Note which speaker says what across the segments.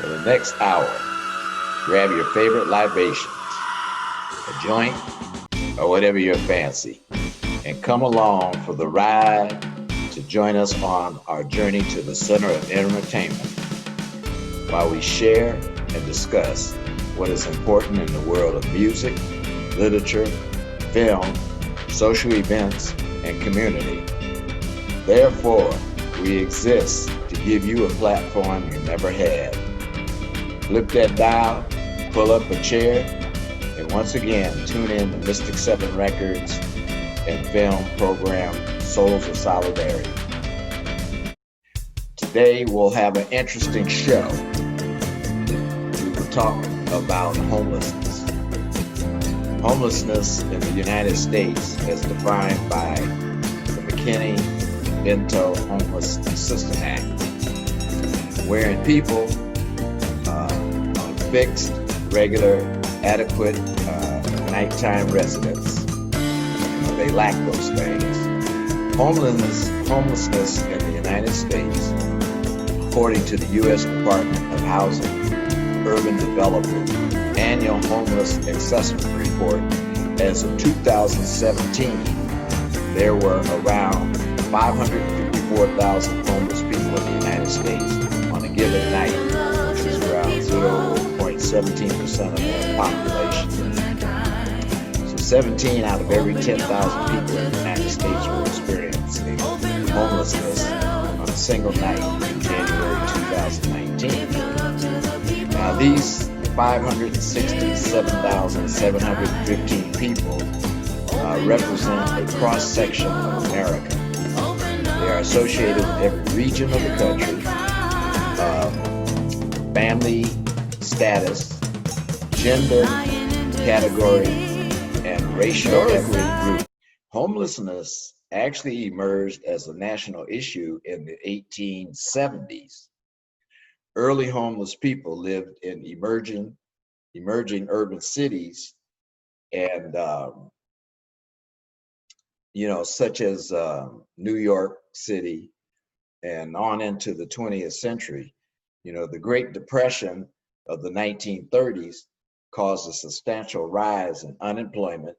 Speaker 1: For the next hour, grab your favorite libations, a joint, or whatever your fancy, and come along for the ride to join us on our journey to the center of entertainment while we share and discuss what is important in the world of music, literature, film, social events, and community. Therefore, we exist to give you a platform you never had. Flip that dial, pull up a chair, and once again, tune in to Mystic 7 Records and film program Souls of Solidarity. Today, we'll have an interesting show. We will talk about homelessness. Homelessness in the United States as defined by the McKinney-Vento Homeless System Act, wherein people on fixed, regular, adequate nighttime residence, they lack those things. Homelessness in the United States, according to the U.S. Department of Housing, Urban Development Annual Homeless Assessment Report, as of 2017, there were around 554,000 homeless people in the United States on a given night, which is around 0.17% of the population. So 17 out of every 10,000 people in the United States were experiencing homelessness on a single night in January 2019. Now these 567,715 people represent a cross-section of America. They are associated with every region of the country, family status, gender category, and racial ethnic group. Homelessness actually emerged as a national issue in the 1870s. Early homeless people lived in emerging urban cities, and such as New York City, and on into the 20th century. The Great Depression of the 1930s caused a substantial rise in unemployment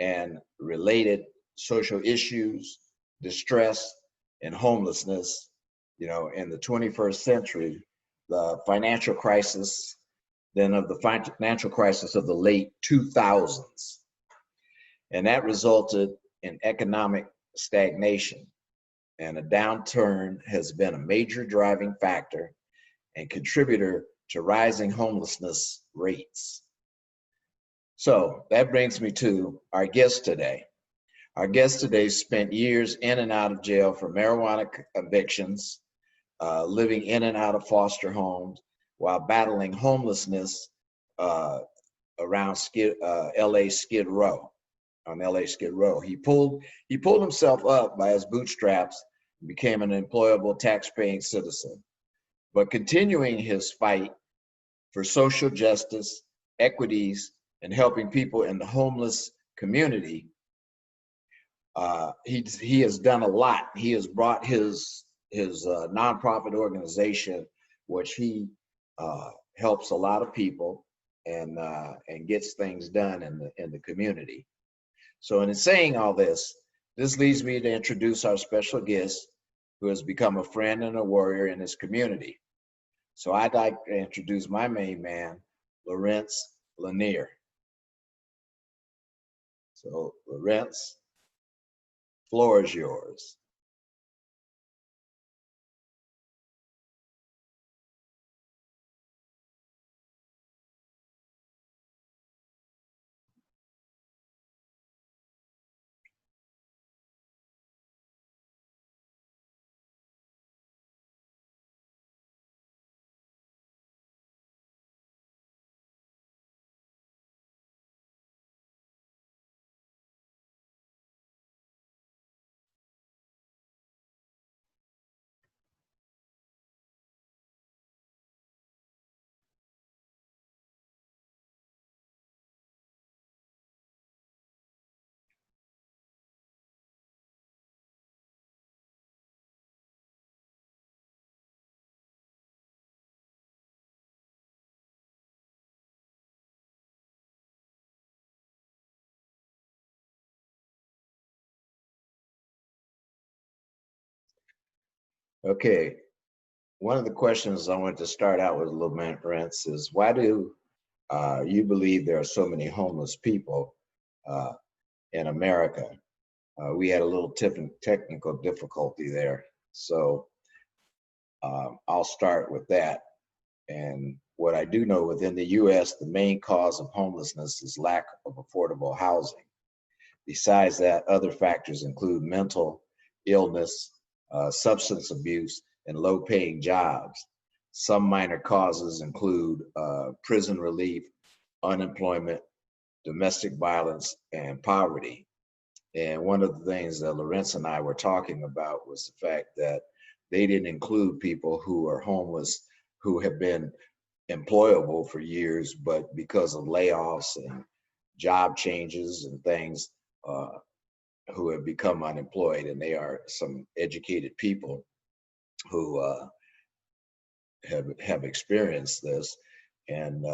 Speaker 1: and related social issues, distress, and homelessness. In the 21st century, the financial crisis, then of the financial crisis of the late 2000s. And that resulted in economic stagnation. And a downturn has been a major driving factor and contributor to rising homelessness rates. So that brings me to our guest today. Our guest today spent years in and out of jail for marijuana convictions, living in and out of foster homes while battling homelessness around LA Skid Row. On LA Skid Row, he pulled himself up by his bootstraps and became an employable, tax-paying citizen. But continuing his fight for social justice, equities, and helping people in the homeless community, he has done a lot. He has brought his nonprofit organization, which he helps a lot of people and gets things done in the community. So in saying all this, this leads me to introduce our special guest, who has become a friend and a warrior in his community. So I'd like to introduce my main man, Lorenze Lanier. So Lorenze, floor is yours. Okay. One of the questions I wanted to start out with, Lorenze, is why do you believe there are so many homeless people in America? We had a little technical difficulty there. So I'll start with that. And what I do know, within the US, the main cause of homelessness is lack of affordable housing. Besides that, other factors include mental illness, substance abuse, and low-paying jobs. Some minor causes include prison relief, unemployment, domestic violence, and poverty. And one of the things that Lorenze and I were talking about was the fact that they didn't include people who are homeless who have been employable for years, but because of layoffs and job changes and things, who have become unemployed, and they are some educated people who have experienced this. And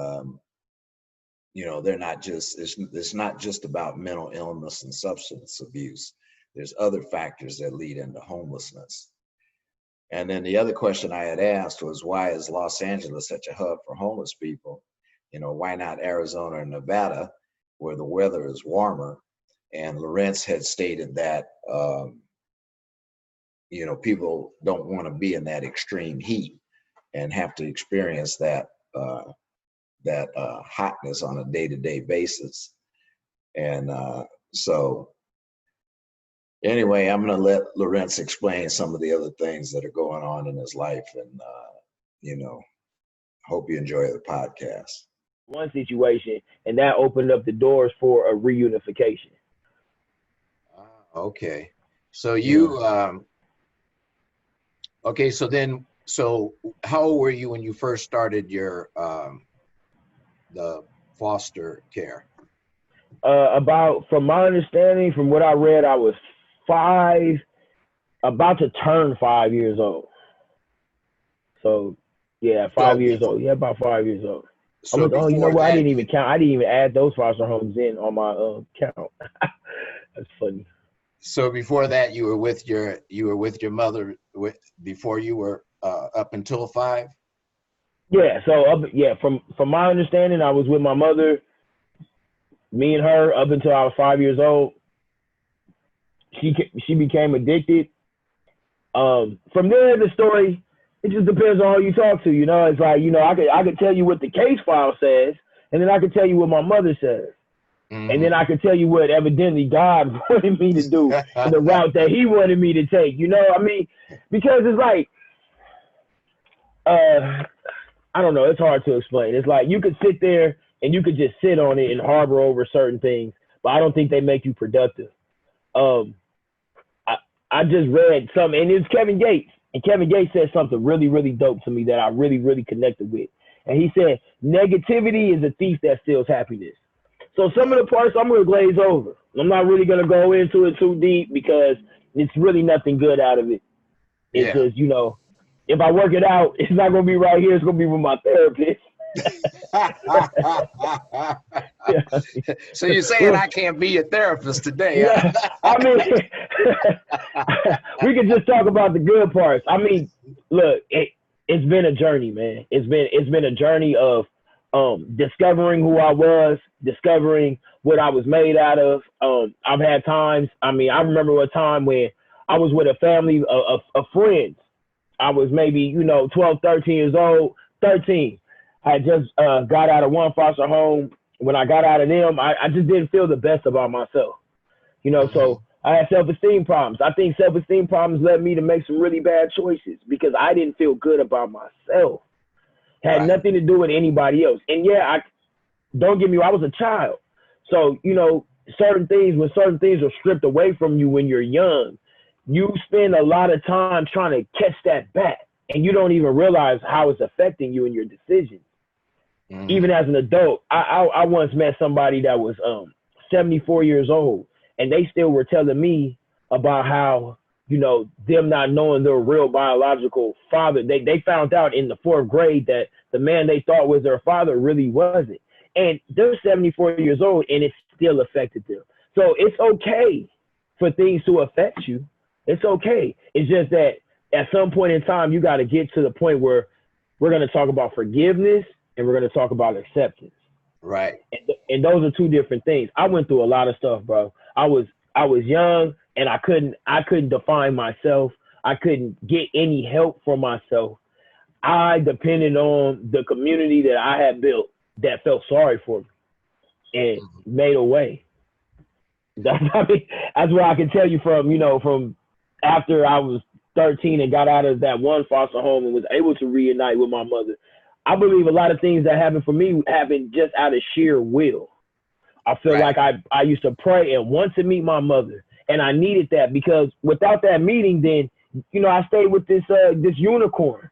Speaker 1: they're not just, it's not just about mental illness and substance abuse. There's other factors that lead into homelessness. And then the other question I had asked was, why is Los Angeles such a hub for homeless people? Why not Arizona and Nevada, where the weather is warmer? And Lorenze had stated that, people don't want to be in that extreme heat and have to experience that hotness on a day-to-day basis. And so anyway, I'm going to let Lorenze explain some of the other things that are going on in his life. And, hope you enjoy the podcast.
Speaker 2: One situation, and that opened up the doors for a reunification.
Speaker 1: Okay. So you, okay, so how old were you when you first started your, the foster care?
Speaker 2: From my understanding, from what I read, I was 5, about to turn 5 years old. So, yeah, 5 years old. Yeah, about 5 years old.
Speaker 1: So
Speaker 2: you know what? I didn't even count. I didn't even add those foster homes in on my count. That's funny.
Speaker 1: So before that, you were with your mother before you were up until 5?
Speaker 2: Yeah. So from my understanding, I was with my mother, me and her, up until I was 5 years old. She became addicted. From there, the story, it just depends on who you talk to. It's like, I could tell you what the case file says, and then I could tell you what my mother says. Mm-hmm. And then I could tell you what evidently God wanted me to do and the route that he wanted me to take. Because it's like, I don't know, it's hard to explain. It's like you could sit there and you could just sit on it and harbor over certain things, but I don't think they make you productive. I just read something, and it's Kevin Gates. And Kevin Gates said something really, really dope to me that I really, really connected with. And he said, negativity is a thief that steals happiness. So some of the parts I'm going to glaze over. I'm not really going to go into it too deep because it's really nothing good out of it. It's just, if I work it out, it's not going to be right here. It's going to be with my therapist.
Speaker 1: So you're saying I can't be a therapist today?
Speaker 2: Yeah, I mean, we could just talk about the good parts. I mean, look, it's been a journey, man. It's been a journey of discovering who I was, discovering what I was made out of. I've had times. I mean, I remember a time when I was with a family of friends. I was maybe 12, 13 years old, 13. I just got out of one foster home. When I got out of them, I just didn't feel the best about myself. So I had self-esteem problems. I think self-esteem problems led me to make some really bad choices because I didn't feel good about myself. Had nothing to do with anybody else. And yeah, don't get me wrong, I was a child. So, certain things are stripped away from you when you're young, you spend a lot of time trying to catch that back. And you don't even realize how it's affecting you and your decisions. Mm-hmm. Even as an adult, I once met somebody that was 74 years old, and they still were telling me about how, them not knowing their real biological father. They found out in the 4th grade that the man they thought was their father really wasn't. And they're 74 years old, and it still affected them. So it's okay for things to affect you. It's okay. It's just that at some point in time, you got to get to the point where we're going to talk about forgiveness and we're going to talk about acceptance.
Speaker 1: Right.
Speaker 2: And those are two different things. I went through a lot of stuff, bro. I was young and I couldn't define myself. I couldn't get any help for myself. I depended on the community that I had built that felt sorry for me and made a way. That's what I can tell you from after I was 13 and got out of that one foster home and was able to reunite with my mother. I believe a lot of things that happened for me happened just out of sheer will. I feel like I used to pray and want to meet my mother, and I needed that because without that meeting, then I stayed with this unicorn.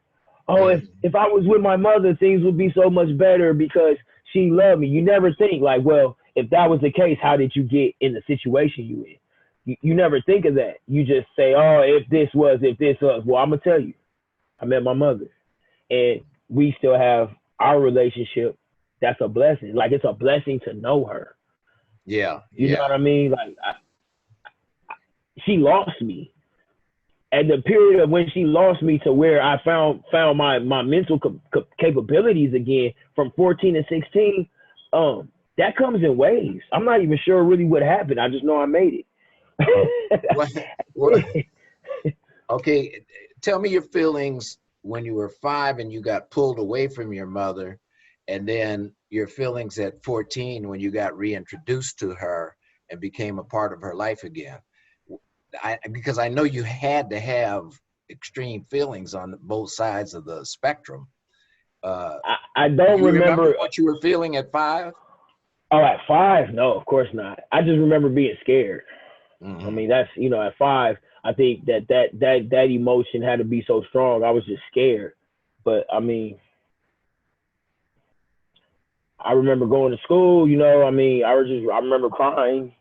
Speaker 2: Oh, if I was with my mother, things would be so much better because she loved me. You never think like, well, if that was the case, how did you get in the situation you in? You never think of that. You just say, oh, if this was. Well, I'm going to tell you, I met my mother and we still have our relationship. That's a blessing. Like, it's a blessing to know her.
Speaker 1: Yeah.
Speaker 2: You know what I mean? Like, she lost me. At the period of when she lost me to where I found my mental capabilities again from 14 to 16, that comes in waves. I'm not even sure really what happened. I just know I made it.
Speaker 1: Well, okay, tell me your feelings when you were 5 and you got pulled away from your mother, and then your feelings at 14 when you got reintroduced to her and became a part of her life again. Because I know you had to have extreme feelings on both sides of the spectrum.
Speaker 2: I don't remember
Speaker 1: what you were feeling at 5.
Speaker 2: Oh, at 5? No, of course not. I just remember being scared. I mean, that's, at 5, I think that emotion had to be so strong. I was just scared. But I mean, I remember going to school, I remember crying.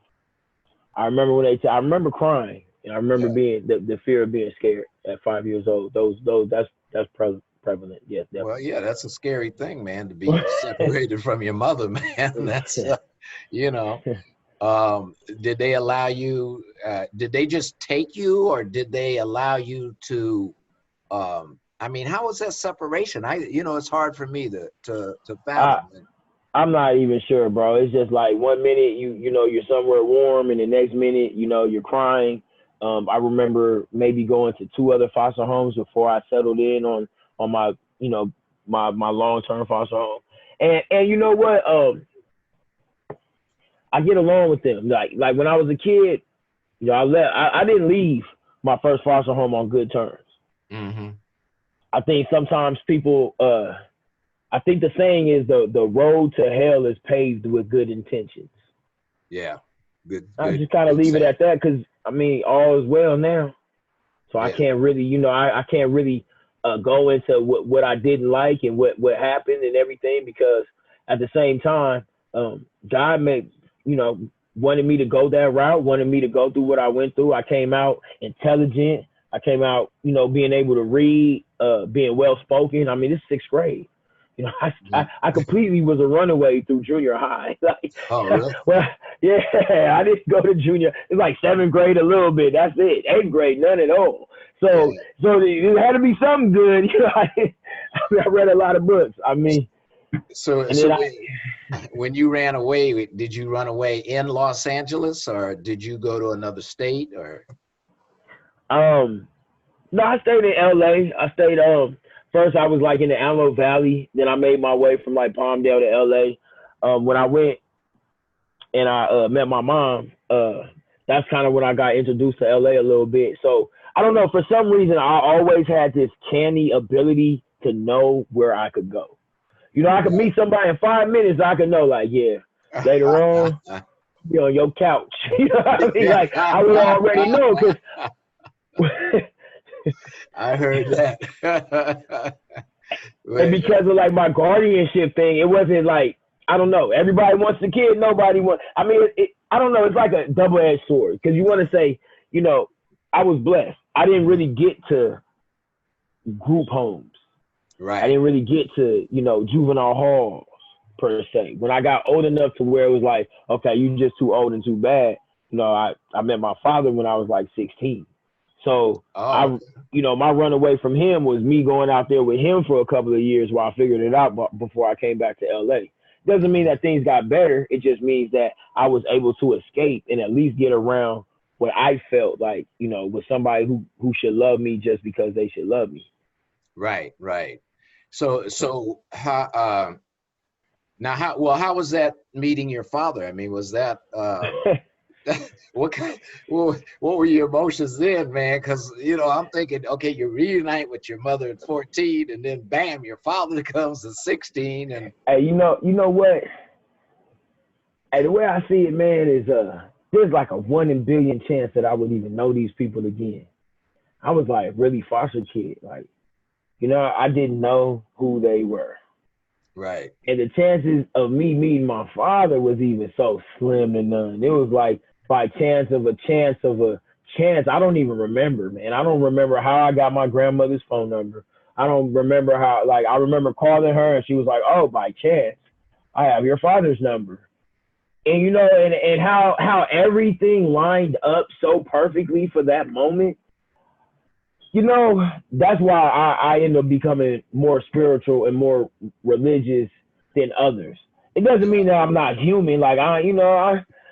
Speaker 2: I remember crying, and I remember being the fear of being scared at 5 years old. That's prevalent. Yes, definitely.
Speaker 1: Well, yeah, that's a scary thing, man, to be separated from your mother, man. That's did they allow you? Did they just take you, or did they allow you to? I mean, how was that separation? It's hard for me to fathom.
Speaker 2: I'm not even sure, bro. It's just like 1 minute you're somewhere warm, and the next minute you're crying. I remember maybe going to 2 other foster homes before I settled in on my my long-term foster home. And you know what? I get along with them. Like when I was a kid, I didn't leave my first foster home on good terms. I think sometimes people I think the saying is the road to hell is paved with good intentions. Yeah. Good. I just kind of leave it at that because, I mean, all is well now. So I can't really, I can't really go into what I didn't like and what happened and everything, because at the same time, God wanted me to go that route, wanted me to go through what I went through. I came out intelligent. I came out, being able to read, being well-spoken. I mean, this is 6th grade. I completely was a runaway through junior high.
Speaker 1: Oh, really?
Speaker 2: Well, yeah, I didn't go to junior. It's like 7th grade a little bit. That's it. 8th grade, none at all. So it had to be something good. I read a lot of books. I mean,
Speaker 1: when you ran away, did you run away in Los Angeles, or did you go to another state, or?
Speaker 2: No, I stayed in LA. I stayed first I was like in the Antelope Valley, then I made my way from like Palmdale to LA. When I went and I met my mom, that's kind of when I got introduced to LA a little bit. So I don't know, for some reason I always had this canny ability to know where I could go. I could meet somebody in 5 minutes, I could know, like, yeah, later on, be on your couch. You know what I mean? Like, I would already know, because
Speaker 1: I heard that.
Speaker 2: And because of like my guardianship thing, it wasn't like, I don't know, everybody wants the kid, nobody wants. I mean, I don't know, it's like a double-edged sword, because you want to say, I was blessed. I didn't really get to group homes.
Speaker 1: Right.
Speaker 2: I didn't really get to, juvenile halls per se. When I got old enough to where it was like, okay, you just too old and too bad. I met my father when I was like 16. So
Speaker 1: Oh,
Speaker 2: my runaway from him was me going out there with him for a couple of years while I figured it out before I came back to LA. Doesn't mean that things got better. It just means that I was able to escape and at least get around what I felt like, with somebody who should love me just because they should love me.
Speaker 1: right, right. So how now how was that meeting your father? I mean, was that what kind, what were your emotions then, man? Because I'm thinking, okay, you reunite with your mother at 14, and then bam, your father comes at 16, and
Speaker 2: Hey, you know what? Hey, the way I see it, man, is there's like a 1 in a billion chance that I would even know these people again. I was like really foster kid, like I didn't know who they were,
Speaker 1: right,
Speaker 2: and the chances of me meeting my father was even so slim to none. It was like by chance of a chance of a chance. I don't even remember, man. I don't remember how I got my grandmother's phone number. I don't remember how. Like I remember calling her, and she was like, "Oh, by chance, I have your father's number." And and how everything lined up so perfectly for that moment. That's why I end up becoming more spiritual and more religious than others. It doesn't mean that I'm not human. Like I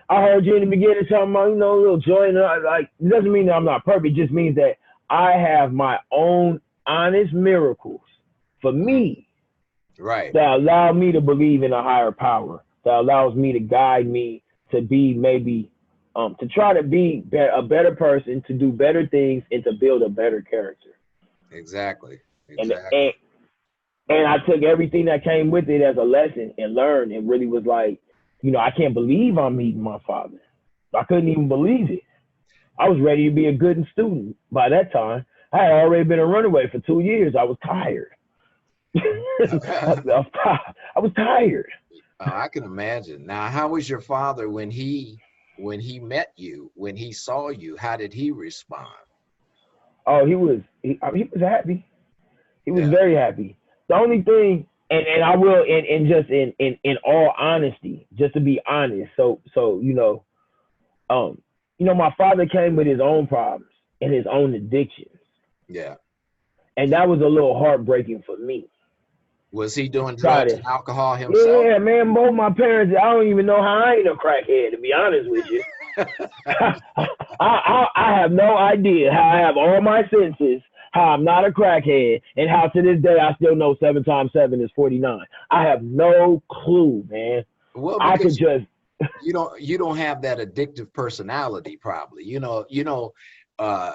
Speaker 2: heard you in the beginning talking about a little joy. Like it doesn't mean that I'm not perfect. It just means that I have my own honest miracles for me
Speaker 1: right,
Speaker 2: that allow me to believe in a higher power, that allows me to guide me to be maybe to try to be a better person, to do better things, and to build a better character.
Speaker 1: exactly,
Speaker 2: And
Speaker 1: exactly.
Speaker 2: and, and I took everything that came with it as a lesson and learned, and really was like, I can't believe I'm meeting my father. I couldn't even believe it. I was ready to be a good student by that time. I had already been a runaway for 2 years. I was tired. I was tired.
Speaker 1: I can imagine. Now, how was your father when he met you, when he saw you? How did he respond?
Speaker 2: Oh, he was happy. He was
Speaker 1: Yeah,
Speaker 2: very happy. The only thing, and I will, and just in all honesty, just to be honest. So my father came with his own problems and his own addictions,
Speaker 1: yeah.
Speaker 2: and that was a little heartbreaking for me.
Speaker 1: Was he doing
Speaker 2: Try
Speaker 1: drugs
Speaker 2: to,
Speaker 1: and alcohol himself?
Speaker 2: yeah, man. Both my parents, I don't even know how I ain't a crackhead. To be honest with you, I have no idea how I have all my senses, how I'm not a crackhead, and how to this day I still know 7 times 7 is 49. I have no clue, man.
Speaker 1: Well,
Speaker 2: I could
Speaker 1: because
Speaker 2: just
Speaker 1: you don't have that addictive personality, probably. Uh,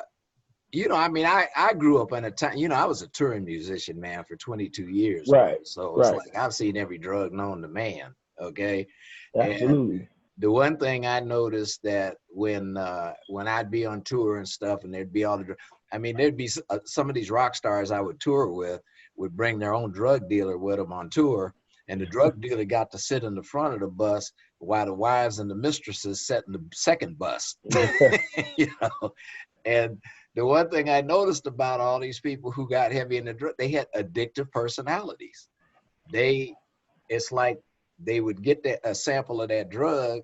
Speaker 1: I mean, I grew up in a time, I was a touring musician, man, for 22 years, man.
Speaker 2: right,
Speaker 1: So it's
Speaker 2: right,
Speaker 1: like I've seen every drug known to man. Okay. And
Speaker 2: absolutely,
Speaker 1: the one thing I noticed that when I'd be on tour and stuff, and there'd be I mean, there'd be some of these rock stars I would tour with would bring their own drug dealer with them on tour, and the drug dealer got to sit in the front of the bus while the wives and the mistresses sat in the second bus. you know, and the one thing I noticed about all these people who got heavy in the drug, they had addictive personalities. They, it's like they would get a sample of that drug,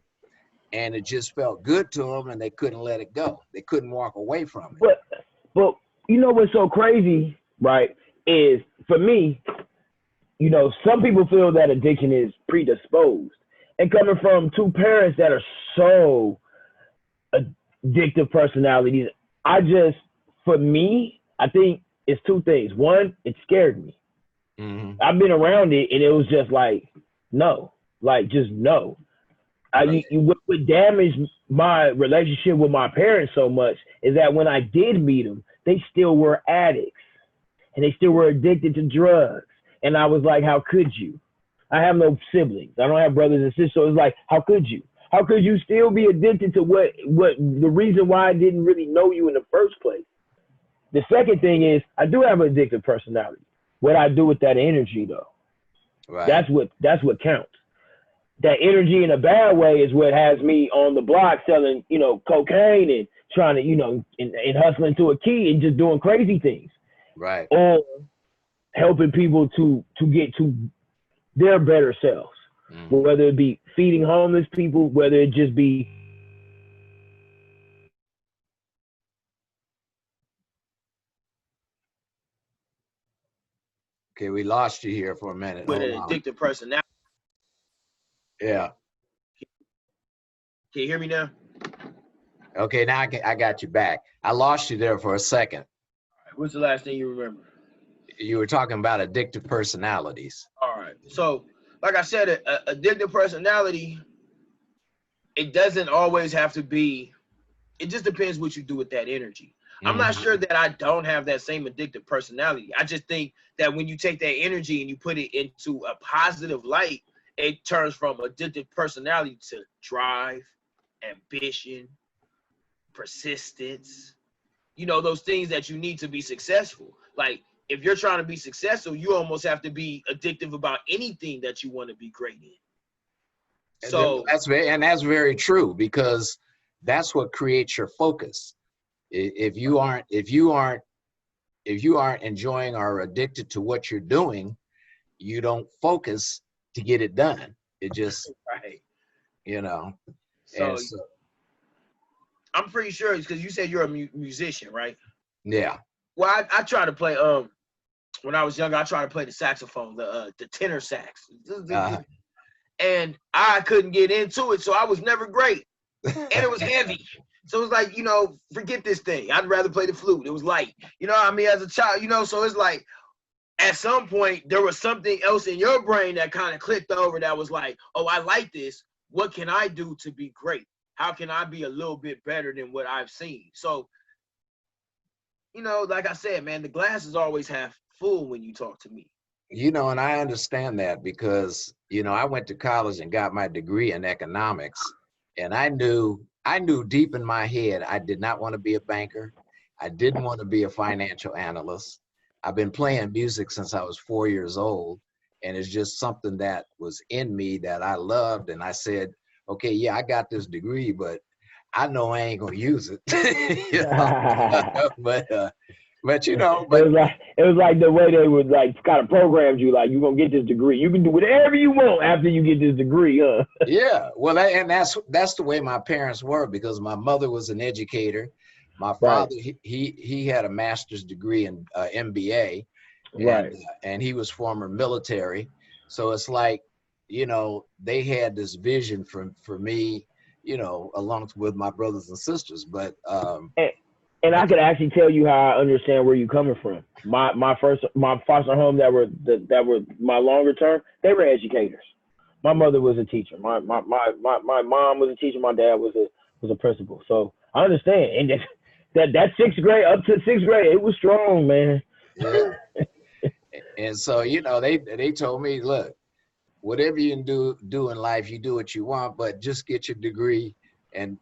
Speaker 1: and it just felt good to them, and they couldn't let it go. They couldn't walk away from it.
Speaker 2: but what's so crazy, right? Is for me, some people feel that addiction is predisposed, and coming from two parents that are so addictive personalities, for me, I think it's two things. One, it scared me.
Speaker 1: Mm-hmm.
Speaker 2: I've been around it, and it was just like, no, like just no.
Speaker 1: Right.
Speaker 2: What damaged my relationship with my parents so much is that when I did meet them, they still were addicts and they still were addicted to drugs. And I was like, how could you? I have no siblings. I don't have brothers and sisters. So it's like, how could you? How could you still be addicted to what the reason why I didn't really know you in the first place? The second thing is I do have an addictive personality. What I do with that energy though,
Speaker 1: Right.
Speaker 2: that's what counts. That energy in a bad way is what has me on the block selling, cocaine and trying to, and hustling to a key and just doing crazy things,
Speaker 1: Right.
Speaker 2: or helping people to get to their better selves,
Speaker 1: Mm-hmm.
Speaker 2: whether it be feeding homeless people, whether it just be
Speaker 1: Okay, we lost you here for a minute.
Speaker 3: With
Speaker 1: Hold
Speaker 3: an
Speaker 1: on.
Speaker 3: addictive personality.
Speaker 1: Yeah.
Speaker 3: Can you hear me now?
Speaker 1: Okay, now I got you back. I lost you there for a second.
Speaker 3: What's the last thing you remember?
Speaker 1: You were talking about addictive personalities.
Speaker 3: All right. So, like I said, a addictive personality, it doesn't always have to be, it just depends what you do with that energy. I'm not sure that I don't have that same addictive personality. I just think that when you take that energy and you put it into a positive light, it turns from addictive personality to drive, ambition, persistence, you know, those things that you need to be successful. Like, if you're trying to be successful, you almost have to be addictive about anything that you want to be great in. So
Speaker 1: that's very true, because that's what creates your focus. If you aren't enjoying or addicted to what you're doing, you don't focus to get it done. It just,
Speaker 3: right.
Speaker 1: you know.
Speaker 3: So I'm pretty sure, because you said you're a musician, right?
Speaker 1: Yeah.
Speaker 3: Well, I try to play. When I was younger, I tried to play the saxophone, the tenor sax, and I couldn't get into it, so I was never great, and it was heavy. So it's like, you know, forget this thing. I'd rather play the flute. It was light, you know what I mean, as a child, you know. So it's like, at some point, there was something else in your brain that kind of clicked over that was like, oh, I like this. What can I do to be great? How can I be a little bit better than what I've seen? So, you know, like I said, man, the glass is always half full when you talk to me.
Speaker 1: You know, and I understand that, because, you know, I went to college and got my degree in economics, and I knew deep in my head I did not want to be a banker. I didn't want to be a financial analyst. I've been playing music since I was 4 years old, and it's just something that was in me that I loved. And I said, okay, yeah, I got this degree, but I know I ain't gonna use it. You know? But you know,
Speaker 2: it was like the way they would like kind of programmed you, like, you're gonna get this degree, you can do whatever you want after you get this degree, huh?
Speaker 1: Yeah, well, and that's the way my parents were, because my mother was an educator. My father, right. he had a master's degree in MBA,
Speaker 2: right,
Speaker 1: and he was former military. So it's like, you know, they had this vision for me, you know, along with my brothers and sisters. But
Speaker 2: and I could actually tell you how I understand where you're coming from. My foster home that were my longer term, they were educators. My mother was a teacher. My mom was a teacher. My dad was a principal. So I understand. And that sixth grade up to sixth grade, it was strong, man.
Speaker 1: Yeah. And so, you know, they told me, look, whatever you can do in life, you do what you want, but just get your degree, and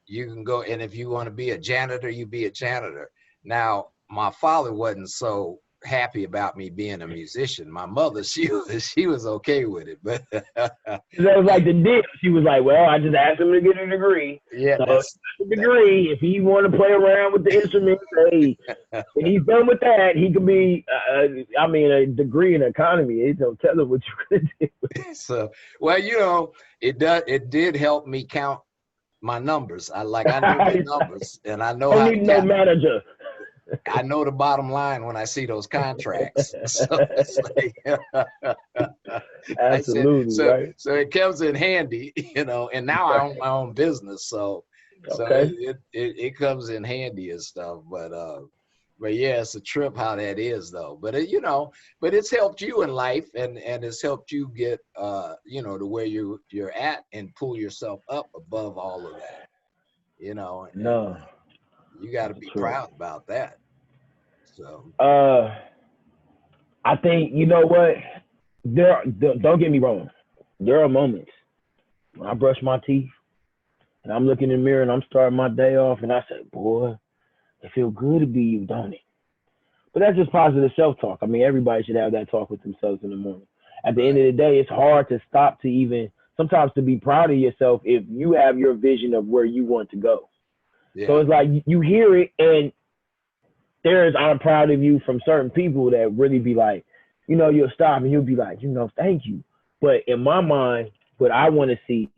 Speaker 1: you can go. And if you want to be a janitor, you be a janitor. Now, my father wasn't so happy about me being a musician. My mother, she was okay with it, but that
Speaker 2: was like the deal. She was like, well, I just asked him to get a degree.
Speaker 1: Yeah,
Speaker 2: so that's a degree. If he want to play around with the instruments, hey, when he's done with that, he could be. A degree in economy. It don't tell him what you're gonna do.
Speaker 1: So, well, you know, it did help me count my numbers. I know the numbers, and I know
Speaker 2: how to count. No manager.
Speaker 1: I know the bottom line when I see those contracts. So it's like,
Speaker 2: absolutely, right.
Speaker 1: So it comes in handy, you know. And now I own my own business, so it comes in handy and stuff. But yeah, it's a trip how that is, though. But you know, but it's helped you in life, and it's helped you get you know, to where you're at, and pull yourself up above all of that. You know.
Speaker 2: No.
Speaker 1: You got to be proud about that. So.
Speaker 2: I think, you know what? Don't get me wrong. There are moments when I brush my teeth and I'm looking in the mirror and I'm starting my day off, and I say, boy, it feels good to be you, don't it? But that's just positive self-talk. I mean, everybody should have that talk with themselves in the morning. At the end of the day, it's hard to stop to even sometimes to be proud of yourself if you have your vision of where you want to go. Yeah. So it's like you hear it, and there's I'm proud of you from certain people that really be like, you know, you'll stop and you'll be like, you know, thank you. But in my mind, what I want to see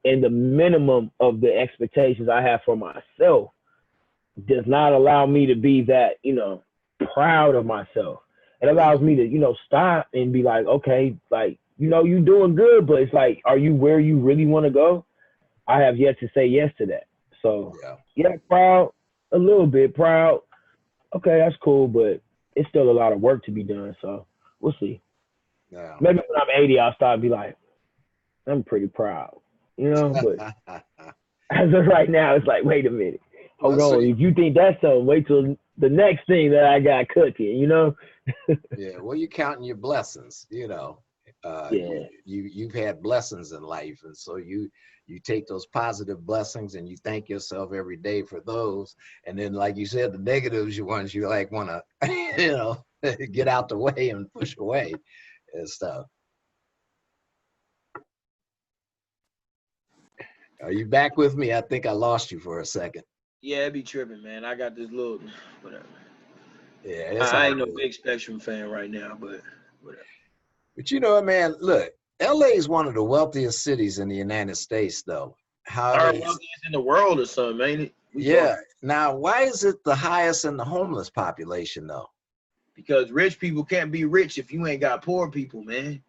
Speaker 2: and the minimum of the expectations I have for myself does not allow me to be that, you know, proud of myself. It allows me to, you know, stop and be like, okay, like, you know, you doing good, but it's like, are you where you really want to go? I have yet to say yes to that. So yeah, proud, a little bit proud. Okay, that's cool, but it's still a lot of work to be done. So we'll see.
Speaker 1: Yeah.
Speaker 2: Maybe when I'm 80, I'll start be like, I'm pretty proud, you know. But as of right now, it's like, wait a minute, hold on. If you think that's something, wait till the next thing that I got cooking, you know.
Speaker 1: Yeah. Well, you're counting your blessings, you know.
Speaker 2: Yeah.
Speaker 1: You've had blessings in life, and so you take those positive blessings and you thank yourself every day for those. And then, like you said, the negatives, you ones you like want to, you know, get out the way and push away and stuff. Are you back with me? I think I lost you for a second.
Speaker 3: Yeah, it be tripping, man. I got this little whatever.
Speaker 1: Yeah, it's
Speaker 3: I ain't no big Spectrum fan right now, but whatever.
Speaker 1: But you know, man, look, LA is one of the wealthiest cities in the United States, though.
Speaker 3: Our wealthiest in the world or something, ain't it?
Speaker 1: Yeah. Now, why is it the highest in the homeless population, though?
Speaker 3: Because rich people can't be rich if you ain't got poor people, man.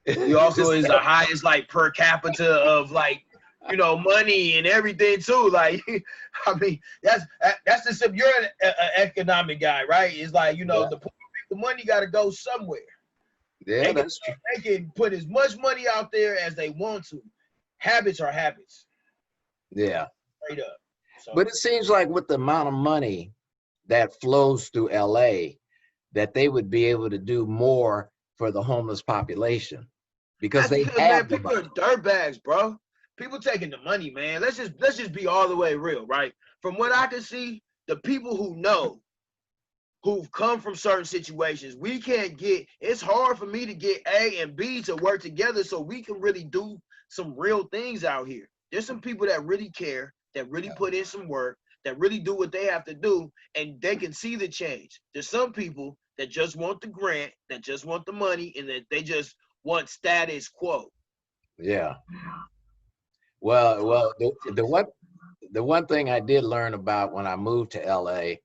Speaker 3: You also is the highest like per capita of like, you know, money and everything too. Like, I mean, that's the you're an economic guy, right? It's like, you know, the poor people money got to go somewhere.
Speaker 1: Yeah, that's true.
Speaker 3: They can put as much money out there as they want to. Habits are habits.
Speaker 1: Yeah.
Speaker 3: Straight up. So.
Speaker 1: But it seems like with the amount of money that flows through LA, that they would be able to do more for the homeless population because they have
Speaker 3: people are dirtbags, bro. People taking the money, man. Let's just be all the way real, right? From what I can see, the people who know, who've come from certain situations, we can't get. It's hard for me to get A and B to work together so we can really do some real things out here. There's some people that really care, that really put in some work, that really do what they have to do, and they can see the change. There's some people that just want the grant, that just want the money, and that they just want status quo.
Speaker 1: Yeah. Well, the one thing I did learn about when I moved to LA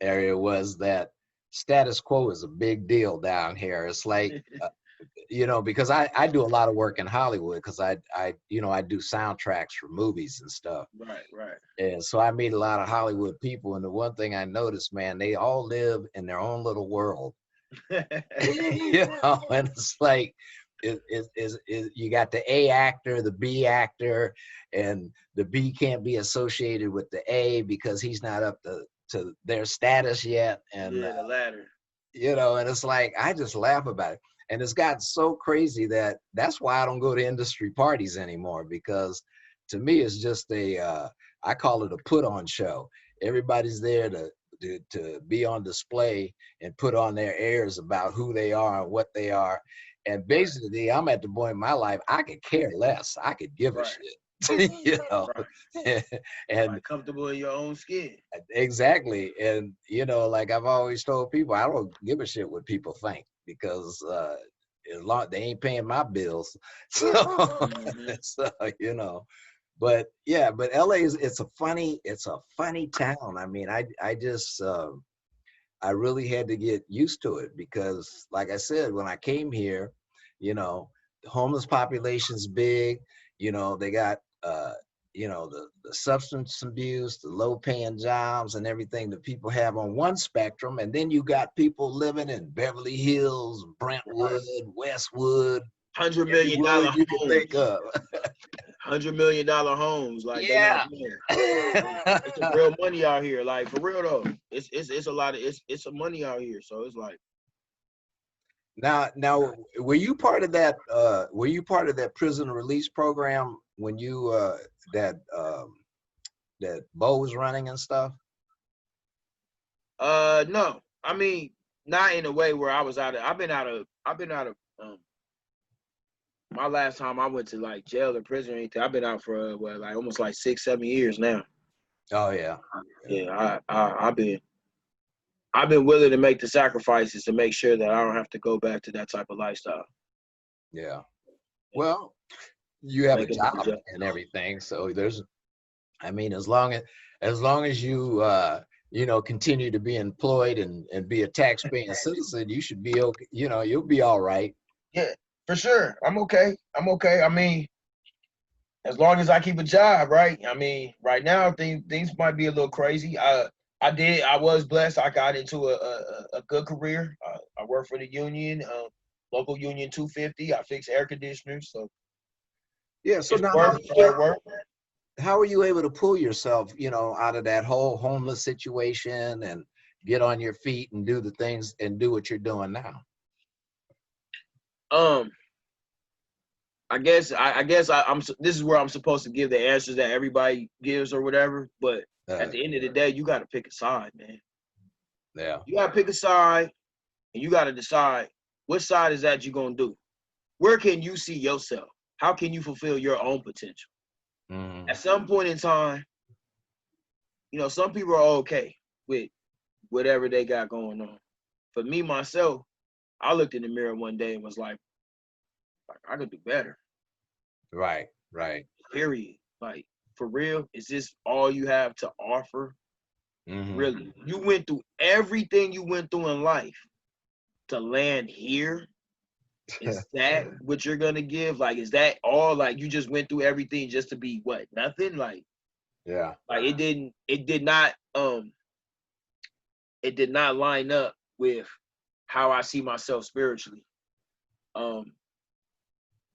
Speaker 1: area was that status quo is a big deal down here. It's like, you know, because I do a lot of work in Hollywood because I you know, I do soundtracks for movies and stuff.
Speaker 3: Right.
Speaker 1: And so I meet a lot of Hollywood people, and the one thing I noticed, man, they all live in their own little world. You know, and it's like you got the A actor, the B actor, and the B can't be associated with the A because he's not up to their status yet. And
Speaker 3: the latter.
Speaker 1: You know, and it's like I just laugh about it. And it's gotten so crazy that's why I don't go to industry parties anymore, because to me it's just I call it a put on show. Everybody's there to be on display and put on their airs about who they are and what they are. And basically I'm at the point in my life I could care less. I could give a shit. You know, and
Speaker 3: comfortable in your own skin.
Speaker 1: Exactly. And you know, like I've always told people, I don't give a shit what people think, because as long they ain't paying my bills. So, so you know, but yeah, but LA it's a funny town. I mean, I just I really had to get used to it because, like I said, when I came here, you know, the homeless population's big. You know, they got you know, the substance abuse, the low paying jobs and everything that people have on one spectrum. And then you got people living in Beverly Hills, Brentwood, Westwood,
Speaker 3: $100 million
Speaker 1: you can think of.
Speaker 3: $100 million homes, like
Speaker 1: yeah,
Speaker 3: it's some real money out here. Like for real though, it's a lot of it's some money out here. So it's like.
Speaker 1: Now, were you part of that? Were you part of that prison release program when you that Bo was running and stuff?
Speaker 3: No. I mean, not in a way where I was out of. I've been out of. My last time I went to like jail or prison or anything, I've been out for like almost like 6-7 years now.
Speaker 1: Oh yeah.
Speaker 3: Yeah, I've been willing to make the sacrifices to make sure that I don't have to go back to that type of lifestyle.
Speaker 1: Yeah. Well, you have a job and everything, so there's, I mean, as long as you continue to be employed and be a tax-paying citizen, you should be okay. You'll be all right.
Speaker 3: Yeah, for sure. I'm okay. I mean, as long as I keep a job, right? I mean, right now things might be a little crazy. I was blessed. I got into a good career. I work for the union, local union 250. I fix air conditioners. So
Speaker 1: yeah. So
Speaker 3: it's
Speaker 1: now,
Speaker 3: hard work.
Speaker 1: how are you able to pull yourself, out of that whole homeless situation and get on your feet and do the things and do what you're doing now?
Speaker 3: I guess I'm. This is where I'm supposed to give the answers that everybody gives or whatever. But at the end of the day, you got to pick a side, man.
Speaker 1: Yeah.
Speaker 3: You got to pick a side, and you got to decide which side is that you're gonna do. Where can you see yourself? How can you fulfill your own potential?
Speaker 1: Mm-hmm.
Speaker 3: At some point in time, some people are okay with whatever they got going on. For me, myself, I looked in the mirror one day and was like I could do better.
Speaker 1: Right.
Speaker 3: Period. Like, for real, is this all you have to offer?
Speaker 1: Mm-hmm.
Speaker 3: Really? You went through everything you went through in life to land here? Is that what you're gonna give? Like, is that all? Like, you just went through everything just to be what? Nothing? Like,
Speaker 1: yeah.
Speaker 3: Like, it did not line up with how I see myself spiritually.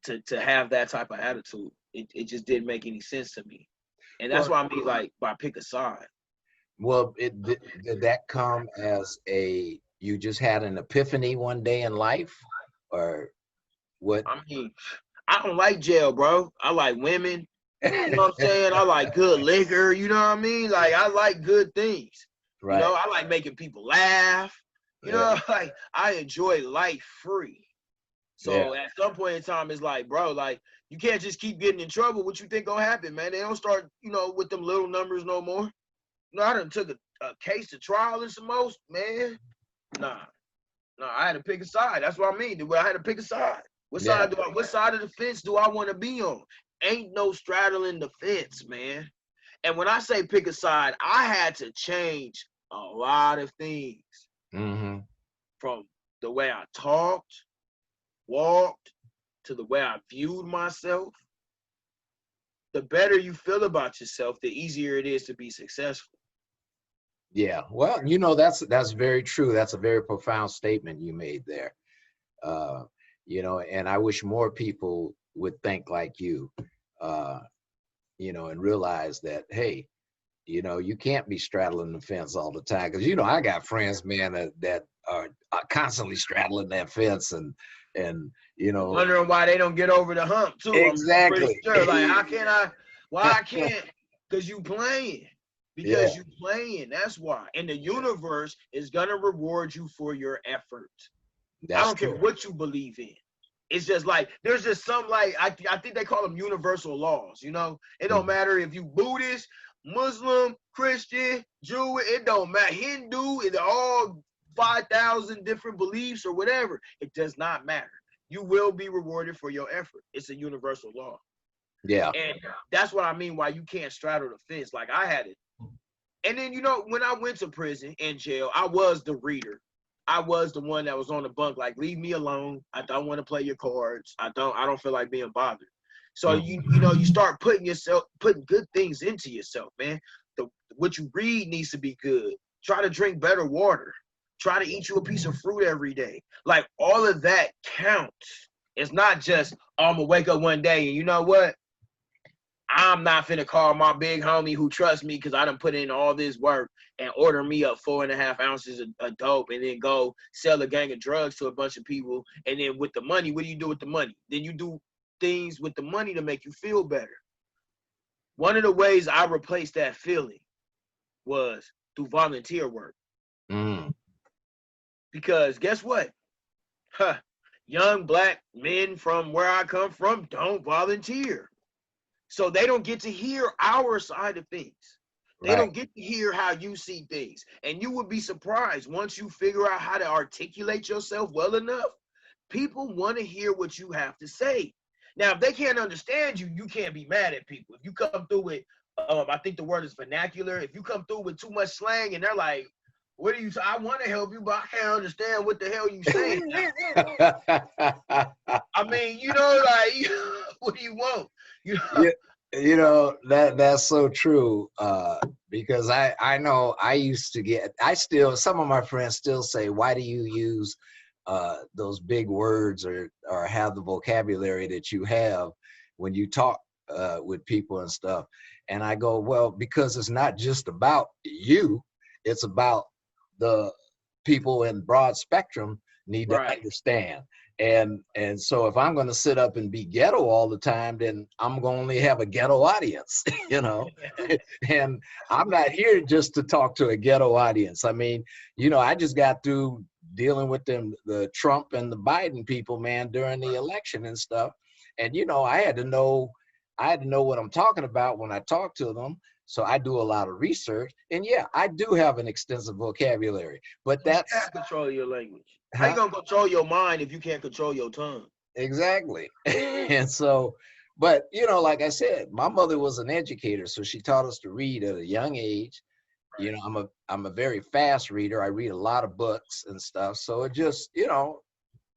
Speaker 3: To have that type of attitude, it just didn't make any sense to me, and that's why I mean, like, by pick a side.
Speaker 1: Well, did that come as you just had an epiphany one day in life, or what?
Speaker 3: I mean, I don't like jail, bro. I like women. You know what I'm saying? I like good liquor. You know what I mean? Like, I like good things.
Speaker 1: Right.
Speaker 3: I like making people laugh. Like, I enjoy life free. So at some point in time, it's like, bro, like, you can't just keep getting in trouble. What you think gonna happen, man? They don't start, with them little numbers no more. I done took a case to trial and some most, man. Nah, I had to pick a side. That's what I mean. I had to pick a side. What side of the fence do I want to be on? Ain't no straddling the fence, man. And when I say pick a side, I had to change a lot of things.
Speaker 1: Mm-hmm.
Speaker 3: From the way I talked, walked, to the way I viewed myself. The better you feel about yourself, the easier it is to be successful.
Speaker 1: Yeah, well, that's very true. That's a very profound statement you made there. And I wish more people would think like you, and realize that, hey, you can't be straddling the fence all the time. Because, I got friends, man, that are constantly straddling that fence and
Speaker 3: wondering why they don't get over the hump too.
Speaker 1: Exactly.
Speaker 3: I'm pretty sure. Like, why I can't? Because you playing. Because you playing. That's why. And the universe is gonna reward you for your effort. I don't care what you believe in. It's just like, there's just some, like, I think they call them universal laws. It don't matter if you Buddhist, Muslim, Christian, Jew, it don't matter. Hindu, it's all 5,000 different beliefs or whatever. It does not matter. You will be rewarded for your effort. It's a universal law.
Speaker 1: Yeah.
Speaker 3: And that's what I mean why you can't straddle the fence. Like, I had it. And then, when I went to prison and jail, I was the reader. I was the one that was on the bunk, like, leave me alone. I don't want to play your cards. I don't feel like being bothered. So you start putting good things into yourself, man. What you read needs to be good. Try to drink better water. Try to eat you a piece of fruit every day. Like, all of that counts. It's not just, I'm gonna wake up one day and you know what? I'm not finna call my big homie who trusts me because I done put in all this work and order me up 4.5 ounces of dope and then go sell a gang of drugs to a bunch of people. And then with the money, what do you do with the money? Then you do things with the money to make you feel better. One of the ways I replaced that feeling was through volunteer work.
Speaker 1: Mm.
Speaker 3: Because guess what? Young black men from where I come from don't volunteer. So they don't get to hear our side of things. They don't get to hear how you see things. And you would be surprised once you figure out how to articulate yourself well enough. People want to hear what you have to say. Now, if they can't understand you, you can't be mad at people. If you come through with I think the word is vernacular. If you come through with too much slang and they're like, what are you, I want to help you, but I can't understand what the hell you saying. I mean, you know, like, what do you want? You know?
Speaker 4: Yeah, you know, that's so true. Because I know I used to get, some of my friends still say, why do you use those big words or have the vocabulary that you have when you talk with people and stuff? And I go, well, because it's not just about you, it's about the people in broad spectrum need to understand. And so if I'm going to sit up and be ghetto all the time, then I'm going to only have a ghetto audience, you know. And I'm not here just to talk to a ghetto audience. I mean, you know, I just got through dealing with the Trump and the Biden people, man, during the election and stuff. And, you know, I had to know what I'm talking about when I talk to them. So I do a lot of research, and yeah, I do have an extensive vocabulary, but that's—
Speaker 3: you can't control your language. How you gonna control your mind if you can't control your tongue?
Speaker 4: Exactly. And so, but you know, like I said, my mother was an educator, so she taught us to read at a young age. You know, I'm a very fast reader. I read a lot of books and stuff. So it just, you know,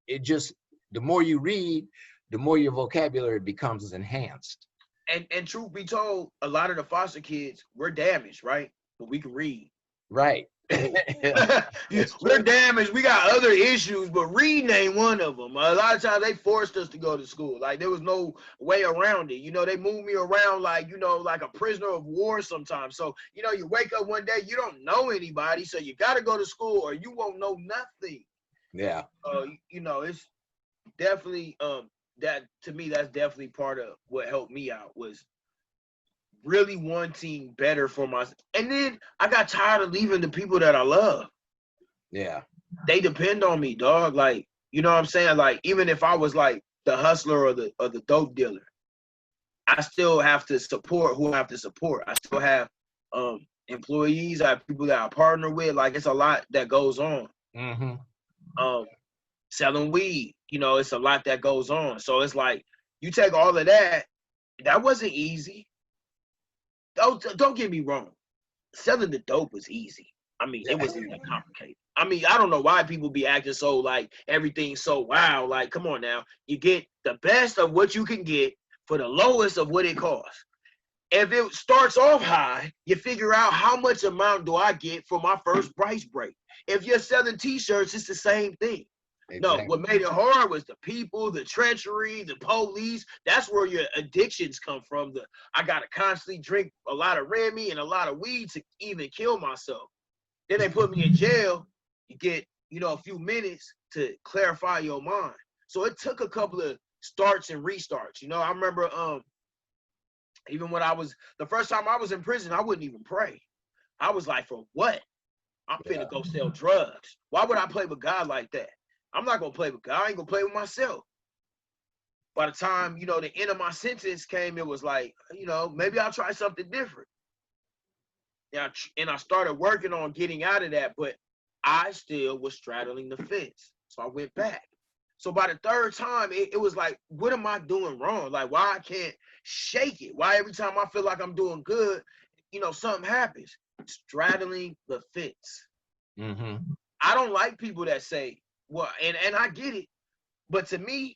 Speaker 4: the more you read, the more your vocabulary becomes enhanced.
Speaker 3: And truth be told, a lot of the foster kids, we're damaged, right? But we can read.
Speaker 4: Right.
Speaker 3: We're damaged. We got other issues, but reading ain't one of them. A lot of times they forced us to go to school. Like there was no way around it. You know, they moved me around like, you know, like a prisoner of war sometimes. So, you know, you wake up one day, you don't know anybody, so you got to go to school or you won't know nothing.
Speaker 4: Yeah.
Speaker 3: You know, it's definitely that, to me, that's definitely part of what helped me out, was really wanting better for myself. And then I got tired of leaving the people that I love.
Speaker 4: Yeah.
Speaker 3: They depend on me, dog. Like, you know what I'm saying? Like, even if I was like the hustler or the dope dealer, I still have to support who I have to support. I still have employees, I have people that I partner with. Like, it's a lot that goes on.
Speaker 4: Mm-hmm.
Speaker 3: Selling weed, you know, it's a lot that goes on. So it's like, you take all of that, that wasn't easy. Don't get me wrong. Selling the dope was easy. I mean, it wasn't that complicated. I mean, I don't know why people be acting so like everything's so wow. Like, come on now. You get the best of what you can get for the lowest of what it costs. If it starts off high, you figure out how much amount do I get for my first price break. If you're selling t-shirts, it's the same thing. Exactly. No, what made it hard was the people, the treachery, the police. That's where your addictions come from. I gotta constantly drink a lot of Remy and a lot of weed to even kill myself. Then they put me in jail. You get, you know, a few minutes to clarify your mind. So it took a couple of starts and restarts. You know, I remember even when the first time I was in prison, I wouldn't even pray. I was like, for what? I'm finna go sell drugs. Why would I play with God like that? I'm not gonna play with God. I ain't gonna play with myself. By the time, you know, the end of my sentence came, it was like, you know, maybe I'll try something different. And I started working on getting out of that, but I still was straddling the fence. So I went back. So by the third time, it was like, what am I doing wrong? Like, why I can't shake it? Why every time I feel like I'm doing good, you know, something happens? Straddling the fence.
Speaker 4: Mm-hmm.
Speaker 3: I don't like people that say, well, and I get it, but to me,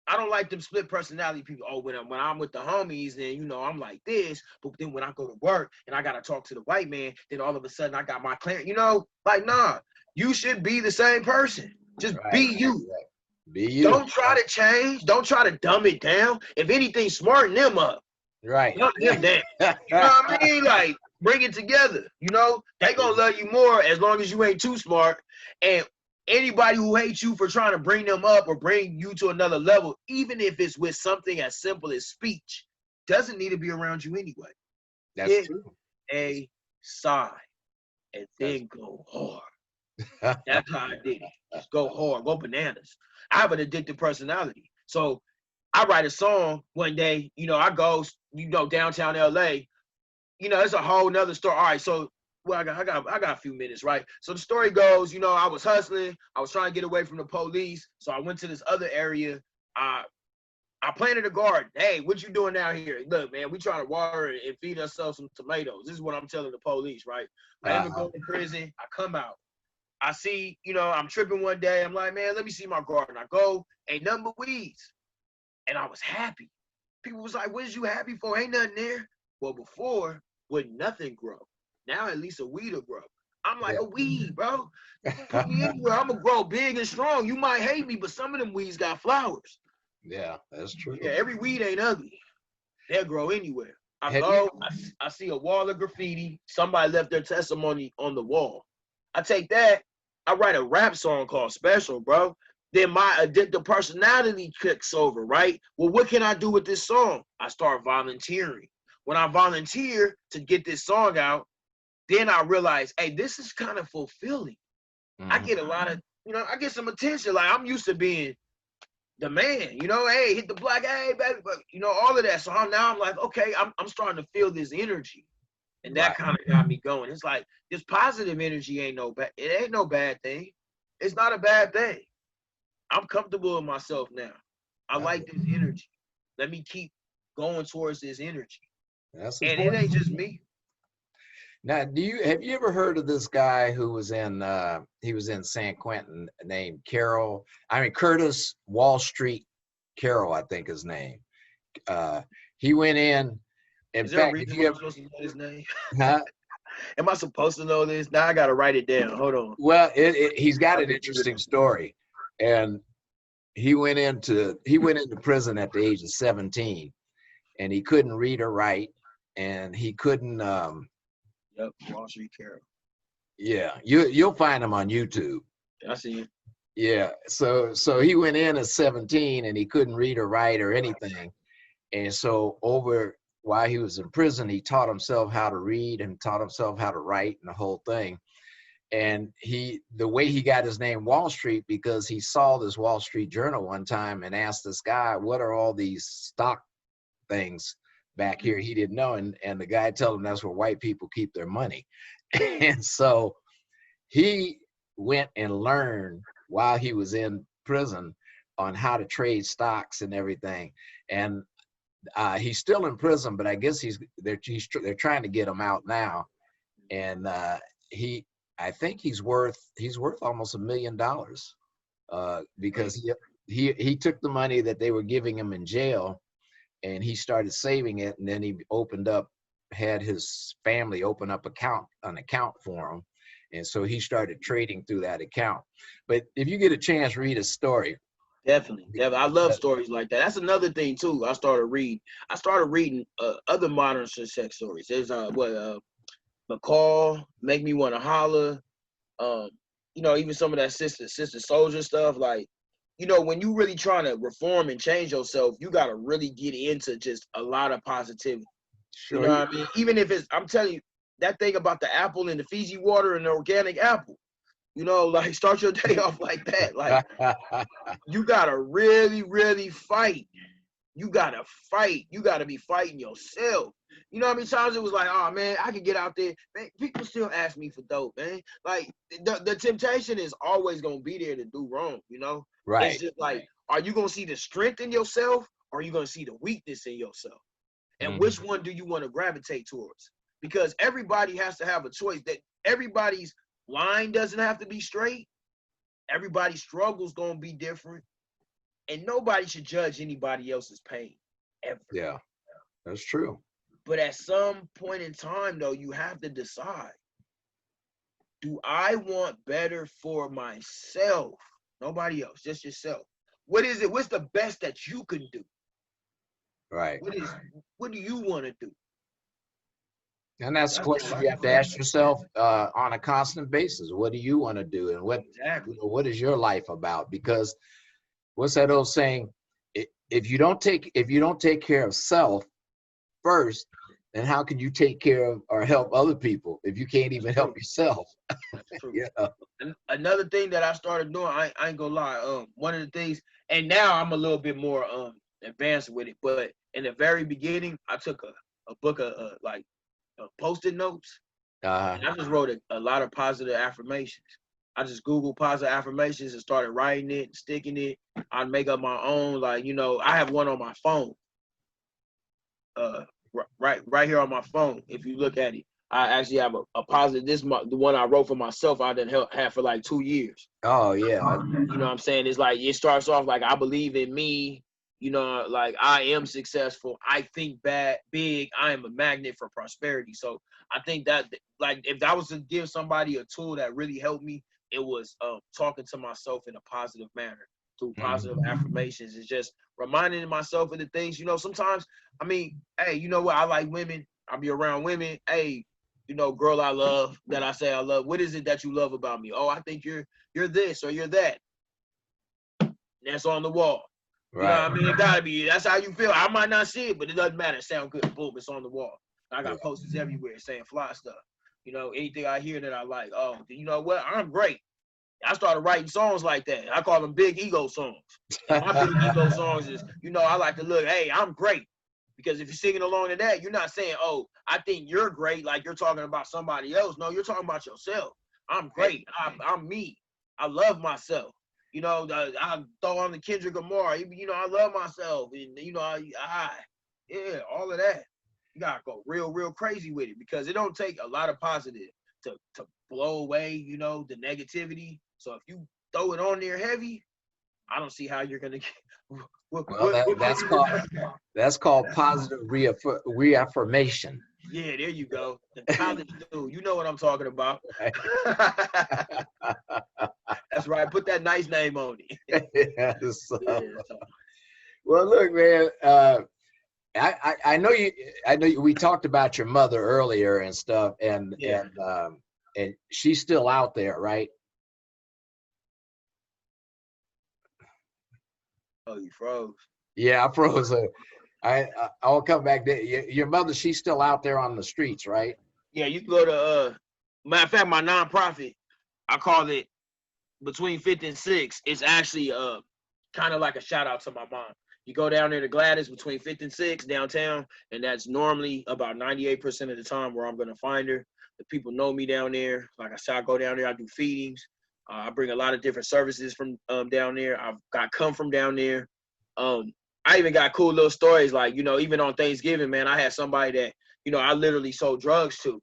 Speaker 3: I don't like them split personality people. Oh, when I'm with the homies, then, you know, I'm like this, but then when I go to work and I gotta talk to the white man, then all of a sudden I got my client. You know, like, nah, you should be the same person. Just be you.
Speaker 4: Be you.
Speaker 3: Don't try to change. Don't try to dumb it down. If anything, smarten them up.
Speaker 4: Right.
Speaker 3: Dumb them down. You know what I mean? Like, bring it together. You know, they gonna love you more as long as you ain't too smart. And anybody who hates you for trying to bring them up or bring you to another level, even if it's with something as simple as speech, doesn't need to be around you anyway.
Speaker 4: That's true.
Speaker 3: A sigh and then go hard. That's how I did it. Just go hard, go bananas. I have an addictive personality. So I write a song one day, you know, I go, you know, downtown LA. You know, it's a whole nother story. All right, so well, I got a few minutes, right? So the story goes, you know, I was hustling. I was trying to get away from the police. So I went to this other area. I I planted a garden. Hey, what you doing down here? Look, man, we trying to water and feed ourselves some tomatoes. This is what I'm telling the police, right? I end up going to prison. I come out. I see, you know, I'm tripping one day. I'm like, man, let me see my garden. I go, ain't nothing but weeds. And I was happy. People was like, what is you happy for? Ain't nothing there. Well, before, wouldn't nothing grow. Now at least a weed will grow. I'm like, a weed, bro. Put me anywhere. I'm going to grow big and strong. You might hate me, but some of them weeds got flowers.
Speaker 4: Yeah, that's true.
Speaker 3: Yeah, every weed ain't ugly. They'll grow anywhere. I see a wall of graffiti. Somebody left their testimony on the wall. I take that. I write a rap song called Special, bro. Then my addictive personality kicks over, right? Well, what can I do with this song? I start volunteering. When I volunteer to get this song out, then I realize, hey, this is kind of fulfilling. I get a lot of, you know, I get some attention. Like, I'm used to being the man, you know, hey, hit the block, hey, baby, but, you know, all of that. So now I'm like, okay, I'm starting to feel this energy. And that kind of got me going. It's like, this positive energy ain't no bad. It ain't no bad thing. It's not a bad thing. I'm comfortable with myself now. I like this energy. Let me keep going towards this energy.
Speaker 4: That's
Speaker 3: and
Speaker 4: important.
Speaker 3: it ain't just me.
Speaker 4: Now, have you ever heard of this guy who was in San Quentin named Curtis Wall Street Carroll, I think his name. He went in. In
Speaker 3: Is there
Speaker 4: fact,
Speaker 3: a
Speaker 4: if
Speaker 3: reason
Speaker 4: you
Speaker 3: I'm
Speaker 4: ever,
Speaker 3: supposed to know his name?
Speaker 4: huh?
Speaker 3: Am I supposed to know this? Now I gotta write it down. Hold on.
Speaker 4: Well, he's got an interesting story, and he went into prison at the age of 17, and he couldn't read or write, and he couldn't.
Speaker 3: Yep, Wall Street Carroll.
Speaker 4: Yeah, you'll find him on YouTube.
Speaker 3: I see him.
Speaker 4: Yeah, so he went in at 17, and he couldn't read or write or anything, and so while he was in prison, he taught himself how to read and taught himself how to write and the whole thing. And the way he got his name Wall Street, because he saw this Wall Street Journal one time and asked this guy, what are all these stock things back here? He didn't know. And the guy told him that's where white people keep their money. And so he went and learned while he was in prison on how to trade stocks and everything. And he's still in prison, but I guess they're trying to get him out now. And I think he's worth almost $1 million because he took the money that they were giving him in jail, and he started saving it, and then he had his family open up an account for him, and so he started trading through that account. But if you get a chance, read his story.
Speaker 3: Definitely. I love stories like that. That's another thing too. I started reading other modern success stories. There's McCall, Make Me Want to Holler. You know, even some of that Sister Soldier stuff. Like, you know, when you really trying to reform and change yourself, you got to really get into just a lot of positivity.
Speaker 4: Sure.
Speaker 3: You know what I mean? Even if I'm telling you, that thing about the apple and the Fiji water and the organic apple, you know, like, start your day off like that. Like, you got to really, really fight. You got to fight. You got to be fighting yourself. You know how many times it was like, oh, man, I could get out there. Man, people still ask me for dope, man. Like, the temptation is always going to be there to do wrong, you know?
Speaker 4: Right.
Speaker 3: It's just like, are you going to see the strength in yourself, or are you going to see the weakness in yourself? And which one do you want to gravitate towards? Because everybody has to have a choice. That everybody's line doesn't have to be straight. Everybody's struggle's going to be different. And nobody should judge anybody else's pain, ever.
Speaker 4: Yeah, that's true.
Speaker 3: But at some point in time, though, you have to decide, do I want better for myself? Nobody else, just yourself. What is it? What's the best that you can do?
Speaker 4: Right.
Speaker 3: What do you want to do?
Speaker 4: And that's the question you have to ask yourself on a constant basis. What do you want to do? And what is your life about? Because what's that old saying? If you don't take care of self first, then how can you take care of or help other people if you can't even help yourself?
Speaker 3: Yeah. And another thing that I started doing, I ain't gonna lie. One of the things, and now I'm a little bit more advanced with it. But in the very beginning, I took a book of Post-it notes. And I just wrote a lot of positive affirmations. I just Googled positive affirmations and started writing it, sticking it. I'd make up my own. Like, you know, I have one on my phone. Right here on my phone. If you look at it, I actually have a positive. The one I wrote for myself. I didn't have for like 2 years.
Speaker 4: Oh yeah.
Speaker 3: You know what I'm saying? It's like, it starts off like, I believe in me. You know, like, I am successful. I think big. I am a magnet for prosperity. So I think that, like, if I was to give somebody a tool that really helped me, it was talking to myself in a positive manner through positive affirmations. It's just reminding myself of the things, you know, sometimes, I mean, hey, you know what? I like women. I'll be around women. Hey, you know, girl I love, that I say I love. What is it that you love about me? Oh, I think you're this or you're that. That's on the wall. Right. You know what I mean? It gotta be. That's how you feel. I might not see it, but it doesn't matter. It sound good. Boom, it's on the wall. I got posters everywhere saying fly stuff. You know, anything I hear that I like. Oh, you know what? I'm great. I started writing songs like that. I call them big ego songs. And my big ego songs is, you know, I like to look, hey, I'm great. Because if you're singing along to that, you're not saying, oh, I think you're great, like you're talking about somebody else. No, you're talking about yourself. I'm great. I'm me. I love myself. You know, I throw on the Kendrick Lamar. You know, I love myself. And, you know, yeah, all of that. You got to go real crazy with it, because it don't take a lot of positive to blow away, you know, the negativity. So if you throw it on there heavy, I don't see how you're going to get...
Speaker 4: That's called positive reaffirmation.
Speaker 3: Yeah, there you go. The college dude, you know what I'm talking about. That's right. Put that nice name on it.
Speaker 4: Yes. Well, look, man. I know you. We talked about your mother earlier and stuff, and she's still out there, right?
Speaker 3: Oh, you froze.
Speaker 4: Yeah, I froze. I'll come back there. Your mother, she's still out there on the streets, right?
Speaker 3: Yeah, you can go to matter of fact, my nonprofit, I call it Between 5th and 6th. It's actually kind of like a shout out to my mom. You go down there to Gladys between 5th and 6th downtown, and that's normally about 98% of the time where I'm gonna find her. The people know me down there. Like I said, I go down there, I do feedings. I bring a lot of different services from down there. I've come from down there. I even got cool little stories, like, you know, even on Thanksgiving, man, I had somebody that, you know, I literally sold drugs to.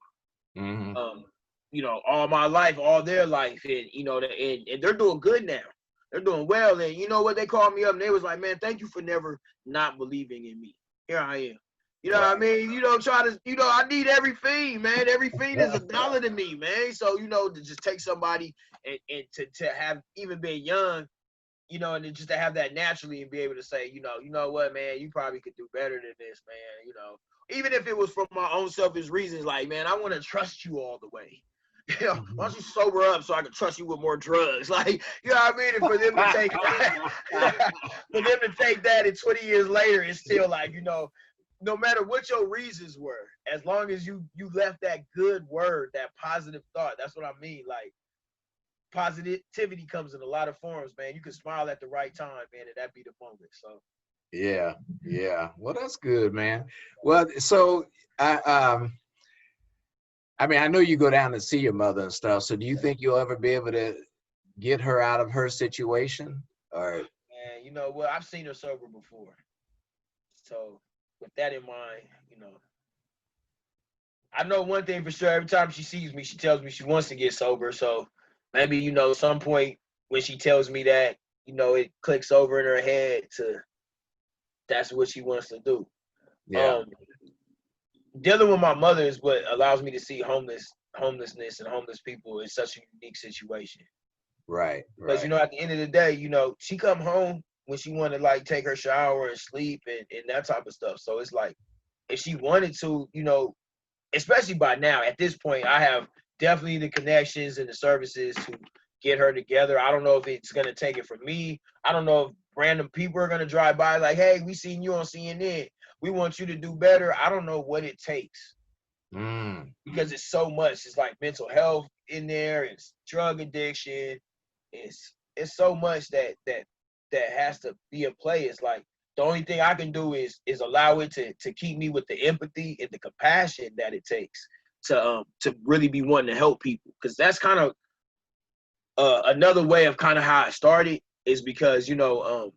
Speaker 3: You know, all my life, all their life, and, you know, and they're doing good now. They're doing well, and you know what? They called me up, and they was like, man, thank you for never not believing in me. Here I am. You know what I mean? You know, I need every fiend, man. Every fiend is $1 to me, man. So, you know, to just take somebody and to have even been young, you know, and just to have that naturally and be able to say, you know what, man, you probably could do better than this, man. You know, even if it was for my own selfish reasons, like, man, I want to trust you all the way. You know, why don't you sober up so I can trust you with more drugs? Like, you know what I mean? And for them to take that, and 20 years later, it's still like, you know, no matter what your reasons were, as long as you left that good word, that positive thought, that's what I mean. Like, positivity comes in a lot of forms, man. You can smile at the right time, man, and that be the moment. So
Speaker 4: yeah. Well, that's good, man. Well, so I mean, I know you go down and see your mother and stuff. So do you think you'll ever be able to get her out of her situation? Or,
Speaker 3: man, you know, well, I've seen her sober before. So with that in mind, you know, I know one thing for sure. Every time she sees me, she tells me she wants to get sober. So maybe, you know, some point when she tells me that, you know, it clicks over in her head to that's what she wants to do.
Speaker 4: yeah.
Speaker 3: Dealing with my mother is what allows me to see homelessness and homeless people in such a unique situation.
Speaker 4: Right.
Speaker 3: Because, you know, at the end of the day, you know, she come home when she want to, like, take her shower and sleep and that type of stuff. So it's like, if she wanted to, you know, especially by now, at this point, I have definitely the connections and the services to get her together. I don't know if it's going to take it from me. I don't know if random people are going to drive by like, hey, we seen you on CNN. We want you to do better. I don't know what it takes. Because it's so much. It's like mental health in there. It's drug addiction. It's so much that has to be in play. It's like the only thing I can do is allow it to keep me with the empathy and the compassion that it takes to really be wanting to help people. Because that's kind of another way of kind of how it started is because, you know,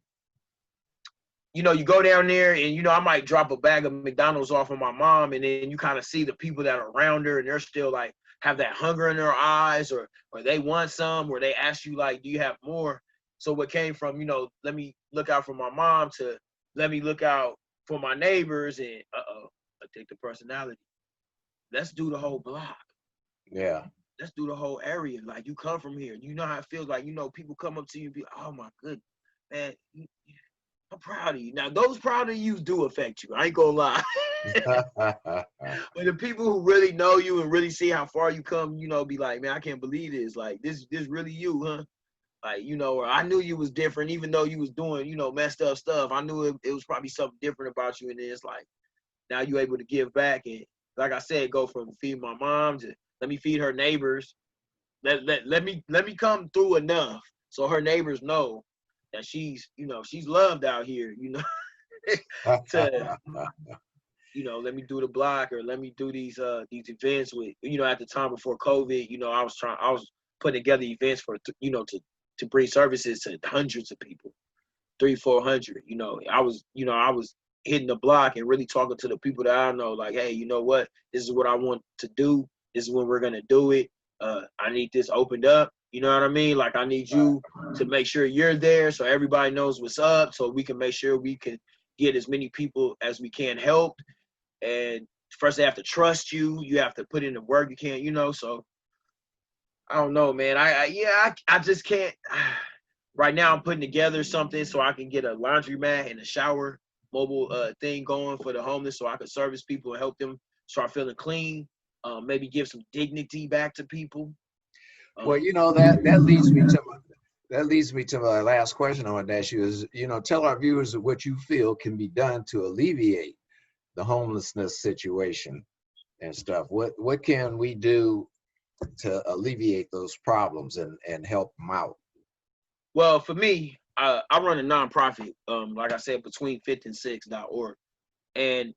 Speaker 3: you go down there and, you know, I might drop a bag of McDonald's off on my mom, and then you kind of see the people that are around her and they're still like have that hunger in their eyes, or they want some, or they ask you like, do you have more? So what came from, you know, let me look out for my mom to let me look out for my neighbors, and addictive personality. Let's do the whole block.
Speaker 4: Yeah.
Speaker 3: Let's do the whole area. Like, you come from here, you know how it feels. Like, you know, people come up to you and be like, oh my goodness, man, I'm proud of you. Now, those proud of you do affect you. I ain't gonna lie. But the people who really know you and really see how far you come, you know, be like, man, I can't believe this. Like, this really you, huh? Like, you know, or I knew you was different, even though you was doing, you know, messed up stuff. I knew it was probably something different about you. And then it's like, now you able to give back. And like I said, go from feeding my mom to let me feed her neighbors. Let me come through enough so her neighbors know that she's, you know, she's loved out here, you know. To, you know, let me do the block, or let me do these events with, you know, at the time before COVID, you know, I was putting together events for, you know, to bring services to hundreds of people, 300-400. You know, I was hitting the block and really talking to the people that I know, like, hey, you know what, this is what I want to do. This is when we're gonna do it. I need this opened up. You know what I mean? Like, I need you to make sure you're there so everybody knows what's up, so we can make sure we can get as many people as we can helped. And first, they have to trust you. You have to put in the work. You can't, you know. So I don't know, man. I just can't. Right now, I'm putting together something so I can get a laundromat and a shower mobile thing going for the homeless, so I can service people and help them start feeling clean. Maybe give some dignity back to people.
Speaker 4: Well, you know, that leads me to my last question I want to ask you is, you know, tell our viewers what you feel can be done to alleviate the homelessness situation and stuff. What can we do to alleviate those problems and help them out?
Speaker 3: Well, for me, I run a nonprofit, like I said, between 5th and 6.org. And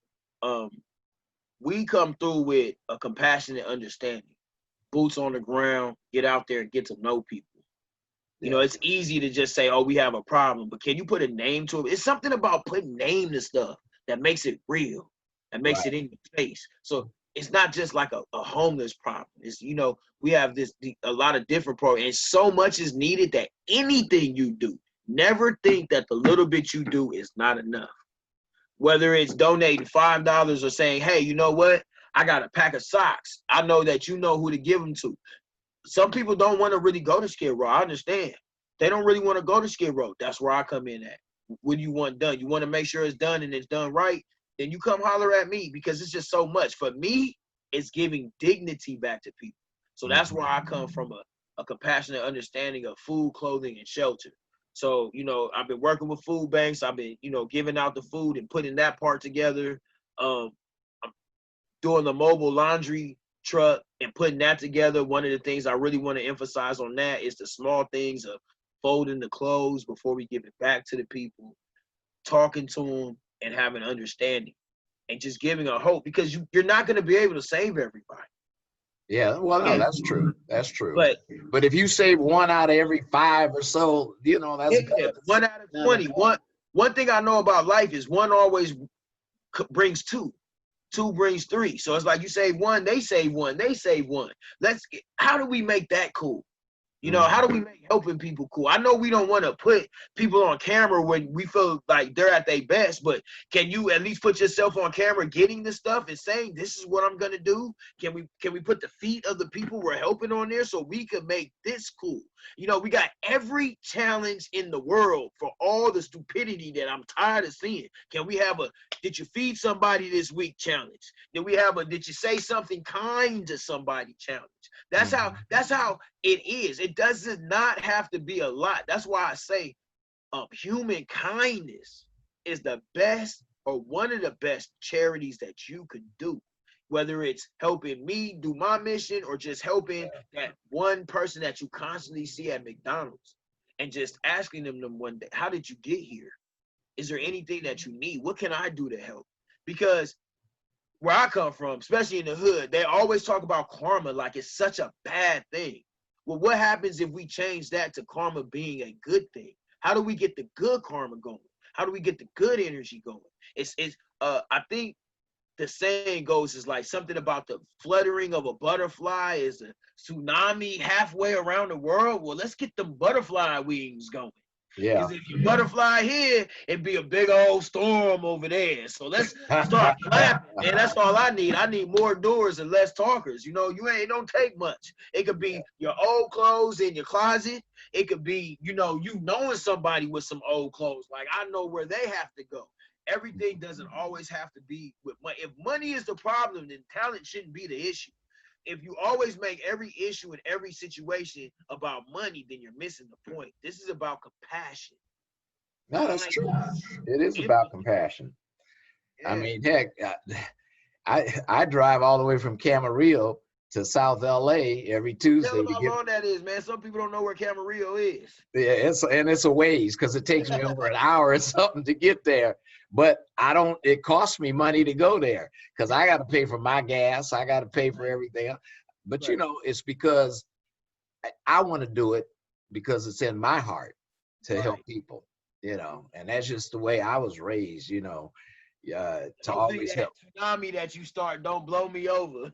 Speaker 3: we come through with a compassionate understanding. Boots on the ground, get out there and get to know people. You know, it's easy to just say, oh, we have a problem, but can you put a name to it? It's something about putting name to stuff that makes it real, that makes it in your face. So it's not just like a homeless problem. It's, you know, we have a lot of different programs, and so much is needed that anything you do, never think that the little bit you do is not enough. Whether it's donating $5 or saying, hey, you know what? I got a pack of socks. I know that you know who to give them to. Some people don't want to really go to Skid Row. I understand. They don't really want to go to Skid Row. That's where I come in at. What do you want done? You want to make sure it's done and it's done right? Then you come holler at me, because it's just so much. For me, it's giving dignity back to people. So that's where I come from, a compassionate understanding of food, clothing, and shelter. So, you know, I've been working with food banks. I've been, you know, giving out the food and putting that part together. I'm doing the mobile laundry truck and putting that together. One of the things I really want to emphasize on that is the small things of folding the clothes before we give it back to the people, talking to them and having understanding, and just giving a hope, because you're not going to be able to save everybody.
Speaker 4: Yeah, well, no, that's true. That's true.
Speaker 3: But
Speaker 4: if you save 1 out of every 5 or so, you know, that's good.
Speaker 3: 1 out of 20. One thing I know about life is 1 always brings 2. 2 brings 3. So it's like, you save 1, they save 1, they save 1. How do we make that cool? You know, how do we make helping people cool? I know we don't want to put people on camera when we feel like they're at their best, but can you at least put yourself on camera getting the stuff and saying, this is what I'm going to do? Can we put the feet of the people we're helping on there so we can make this cool? You know, we got every challenge in the world for all the stupidity that I'm tired of seeing. Can we have a, did you feed somebody this week challenge? Did we have a, did you say something kind to somebody challenge? That's how it is. It does not have to be a lot. That's why I say human kindness is the best, or one of the best charities that you could do. Whether it's helping me do my mission, or just helping that one person that you constantly see at McDonald's and just asking them one day, how did you get here? Is there anything that you need? What can I do to help? Because where I come from, especially in the hood, they always talk about karma like it's such a bad thing. well, what happens if we change that to karma being a good thing? How do we get the good karma going? How do we get the good energy going? I think the saying goes is like something about the fluttering of a butterfly is a tsunami halfway around the world. Well, let's get the butterfly wings going.
Speaker 4: Yeah.
Speaker 3: Because if you butterfly here, it'd be a big old storm over there. So let's start clapping, man. That's all I need. I need more doers and less talkers. You know, it don't take much. It could be your old clothes in your closet. It could be, you knowing somebody with some old clothes. Like, I know where they have to go. Everything doesn't always have to be with money. If money is the problem, then talent shouldn't be the issue. If you always make every issue in every situation about money, then you're missing the point. This is about compassion.
Speaker 4: No, that's true. It is about compassion.
Speaker 3: Yeah.
Speaker 4: I mean, heck, I drive all the way from Camarillo to South LA every Tuesday.
Speaker 3: Tell them how long that is, man. Some people don't know where Camarillo is.
Speaker 4: Yeah, it's a ways because it takes me over an hour or something to get there. But it costs me money to go there because I got to pay for my gas. I got to pay for everything. But, it's because I want to do it because it's in my heart to help people, and that's just the way I was raised, to always help.
Speaker 3: Tsunami that you start, don't blow me over.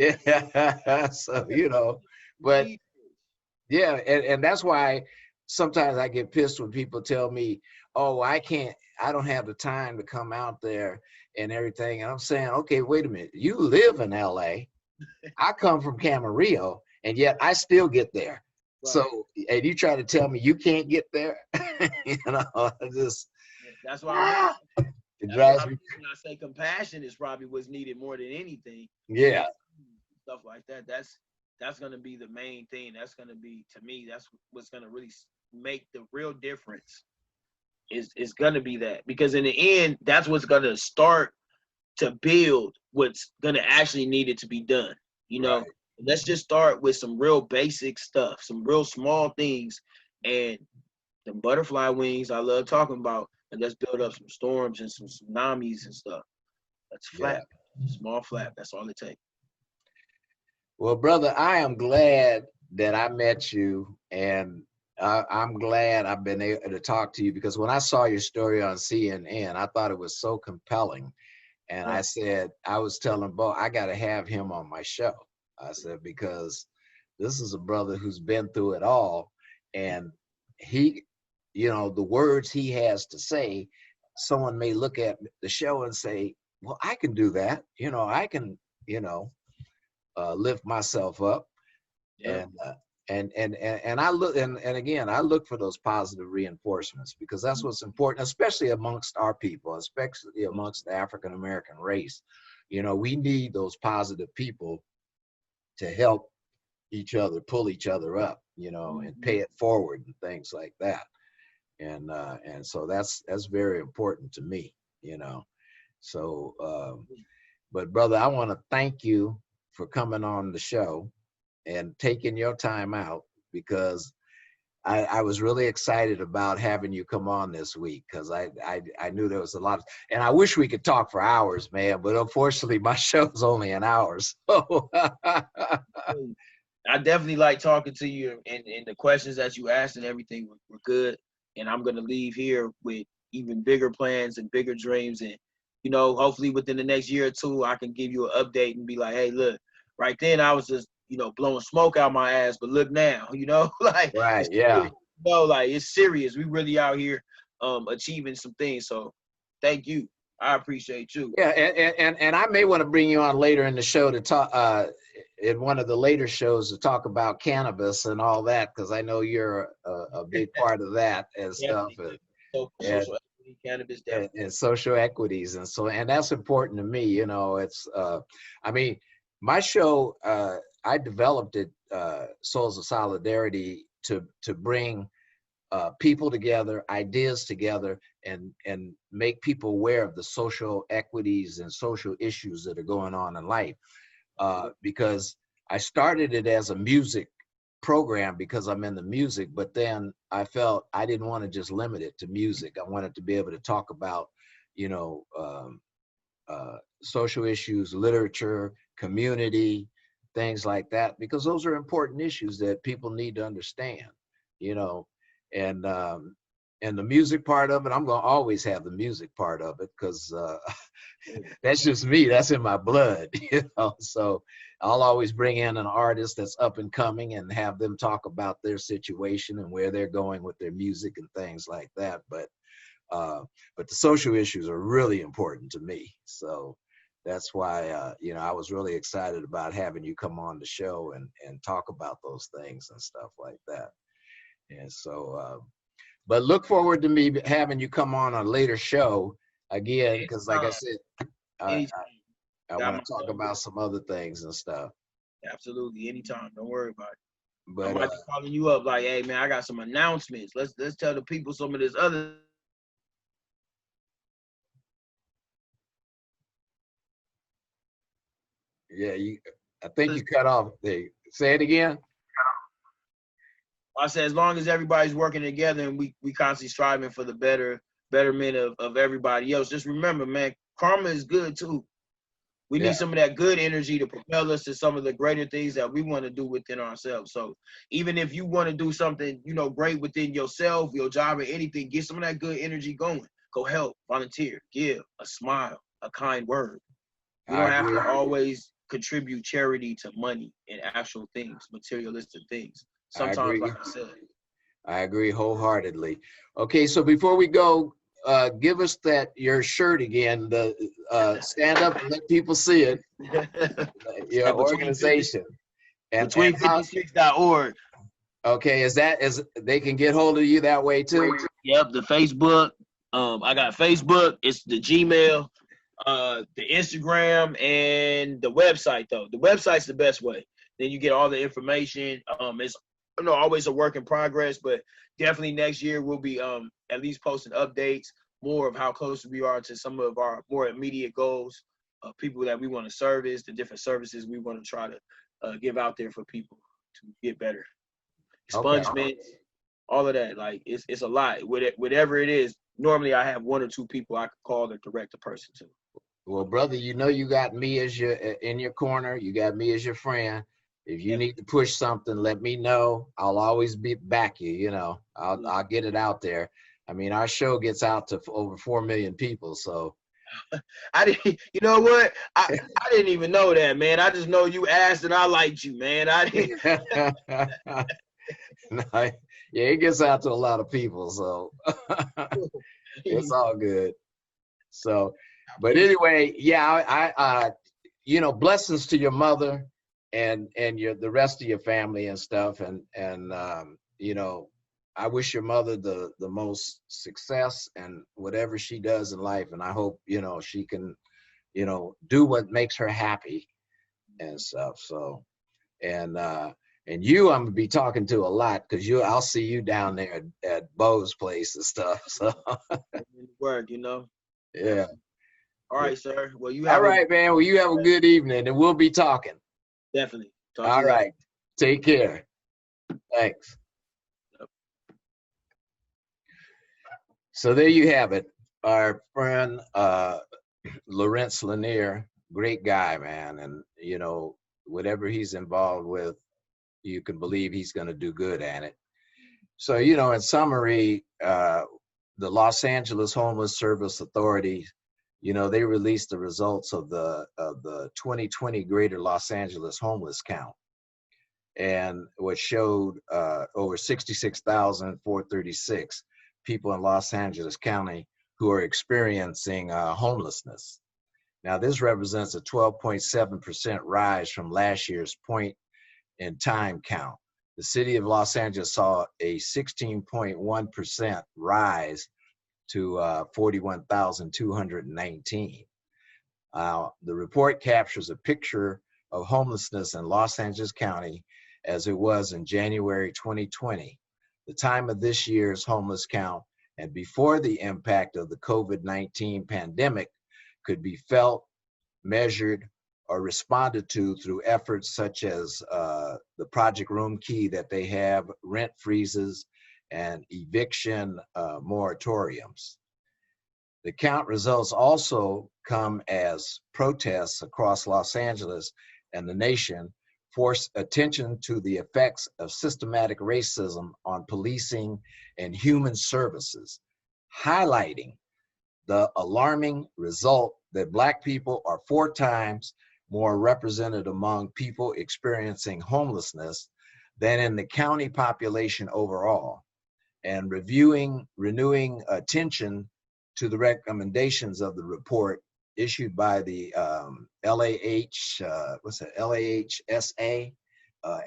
Speaker 4: Yeah, so, but yeah, and that's why sometimes I get pissed when people tell me, oh, I don't have the time to come out there and everything. And I'm saying, okay, wait a minute. You live in LA. I come from Camarillo, and yet I still get there. Right. So, and you try to tell me you can't get there?
Speaker 3: That's why
Speaker 4: it drives me.
Speaker 3: When I say compassion is probably what's needed more than anything.
Speaker 4: Yeah.
Speaker 3: Stuff like that. That's going to be the main thing. That's going to be, to me, that's what's going to really make the real difference. Is going to be that, because in the end, that's what's going to start to build what's going to actually need it to be done. Right. Let's just start with some real basic stuff, some real small things, and the butterfly wings I love talking about, and let's build up some storms and some tsunamis and stuff. Let's flap, small flap. That's all it takes.
Speaker 4: Well, brother, I am glad that I met you, and I'm glad I've been able to talk to you, because when I saw your story on CNN, I thought it was so compelling. And I said, I was telling Bo, I got to have him on my show. I said, because this is a brother who's been through it all. And he, the words he has to say, someone may look at the show and say, well, I can do that. I can, lift myself up. Yeah. And I look, and again, I look for those positive reinforcements, because that's what's important, especially amongst our people, especially amongst the African-American race. We need those positive people to help each other, pull each other up, and pay it forward and things like that. And so that's very important to me, So, but brother, I want to thank you for coming on the show and taking your time out, because I was really excited about having you come on this week, because I knew there was a lot and I wish we could talk for hours, man, but unfortunately my show's only an hour. So
Speaker 3: I definitely like talking to you, and the questions that you asked and everything were good. And I'm going to leave here with even bigger plans and bigger dreams. And, hopefully within the next year or two, I can give you an update and be like, hey, look, right then I was just, blowing smoke out my ass, but look now, like,
Speaker 4: right, yeah.
Speaker 3: Like, it's serious. We really out here achieving some things. So thank you. I appreciate you.
Speaker 4: Yeah, and I may want to bring you on later in the show to talk, in one of the later shows, to talk about cannabis and all that, because I know you're a big part of that and stuff.
Speaker 3: Social equity, cannabis,
Speaker 4: and social equities, and that's important to me. It's I mean, my show, I developed it, Souls of Solidarity, to bring people together, ideas together, and make people aware of the social equities and social issues that are going on in life. Because I started it as a music program because I'm in the music, but then I felt I didn't want to just limit it to music. I wanted to be able to talk about, social issues, literature, community, things like that, because those are important issues that people need to understand, you know. And the music part of it, I'm going to always have the music part of it, because that's just me. That's in my blood, you know. So I'll always bring in an artist that's up and coming and have them talk about their situation and where they're going with their music and things like that. But the social issues are really important to me. So that's why, you know, I was really excited about having you come on the show and talk about those things and stuff like that. And so, but look forward to me having you come on a later show again, because like I said, I want to talk about some other things and stuff.
Speaker 3: Absolutely, anytime. Don't worry about it.
Speaker 4: But
Speaker 3: I might be calling you up like, hey man, I got some announcements. Let's tell the people some of this other.
Speaker 4: Yeah, I think you cut off. Say it again.
Speaker 3: I said, as long as everybody's working together and we constantly striving for the betterment of everybody else. Just remember, man, karma is good too. We need some of that good energy to propel us to some of the greater things that we want to do within ourselves. So even if you want to do something, you know, great within yourself, your job, or anything, get some of that good energy going. Go help, volunteer, give, a smile, a kind word. You don't have to always contribute charity to money and actual things, materialistic things. Sometimes, like I said.
Speaker 4: I agree wholeheartedly. Okay, so before we go, give us your shirt again. The stand up and let people see it. Your organization. And
Speaker 3: Between56.org.
Speaker 4: Okay, is they can get hold of you that way too?
Speaker 3: Yep, the Facebook. I got Facebook. It's the Gmail, the Instagram, and the website. Though the website's the best way. Then you get all the information. It's always a work in progress, but definitely next year we'll be at least posting updates, more of how close we are to some of our more immediate goals, people that we want to service, the different services we want to try to give out there for people to get better. Expungements, all of that. Like it's a lot. Whatever it is, normally I have one or two people I can call or direct a person to.
Speaker 4: Well, brother, you know you got me as in your corner. You got me as your friend. If you need to push something, let me know. I'll always back you. You know, I'll get it out there. I mean, our show gets out to over 4 million people. So
Speaker 3: I didn't. You know what? I didn't even know that, man. I just know you asked and I liked you, man. I didn't.
Speaker 4: No, yeah, it gets out to a lot of people, so it's all good. So, but anyway, yeah, I you know, blessings to your mother and the rest of your family and stuff, and you know, I wish your mother the most success and whatever she does in life, and I hope, you know, she can, you know, do what makes her happy and stuff. So, and you, I'm gonna be talking to a lot, because I'll see you down there at Bo's place and stuff. So
Speaker 3: work, you know.
Speaker 4: Yeah.
Speaker 3: All right, sir. Well,
Speaker 4: all right, man. Well, you have a good evening, and we'll be talking.
Speaker 3: Definitely.
Speaker 4: All right. Take care. Thanks. Yep. So there you have it. Our friend Lorenze Lanier, great guy, man, and you know, whatever he's involved with, you can believe he's going to do good at it. So, you know, in summary, the Los Angeles Homeless Service Authority, you know, they released the results of the 2020 Greater Los Angeles homeless count, and what showed over 66,436 people in Los Angeles County who are experiencing homelessness. Now, this represents a 12.7% rise from last year's point in time count. The city of Los Angeles saw a 16.1% rise to 41,219. The report captures a picture of homelessness in Los Angeles County as it was in January 2020, the time of this year's homeless count, and before the impact of the COVID-19 pandemic could be felt, measured, or responded to through efforts such as the Project Room Key that they have, rent freezes, and eviction moratoriums. The count results also come as protests across Los Angeles and the nation force attention to the effects of systematic racism on policing and human services, highlighting the alarming result that Black people are 4 times more represented among people experiencing homelessness than in the county population overall, and renewing attention to the recommendations of the report issued by the LAHSA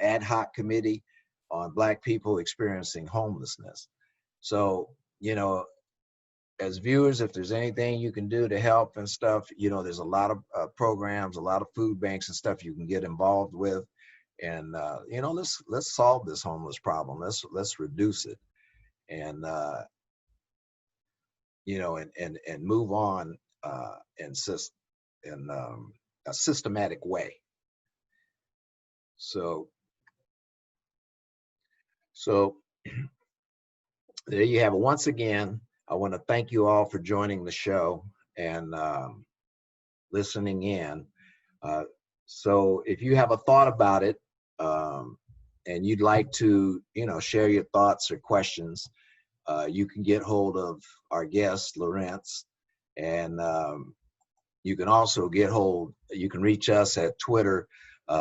Speaker 4: ad hoc committee on Black people experiencing homelessness. So, you know, as viewers, if there's anything you can do to help and stuff, you know, there's a lot of programs, a lot of food banks and stuff you can get involved with, and you know, let's solve this homeless problem. Let's reduce it, and you know, and move on in a systematic way. So there you have it. Once again, I want to thank you all for joining the show and listening in. So if you have a thought about it and you'd like to, you know, share your thoughts or questions, you can get hold of our guest, Lorenze, and you can also you can reach us at Twitter,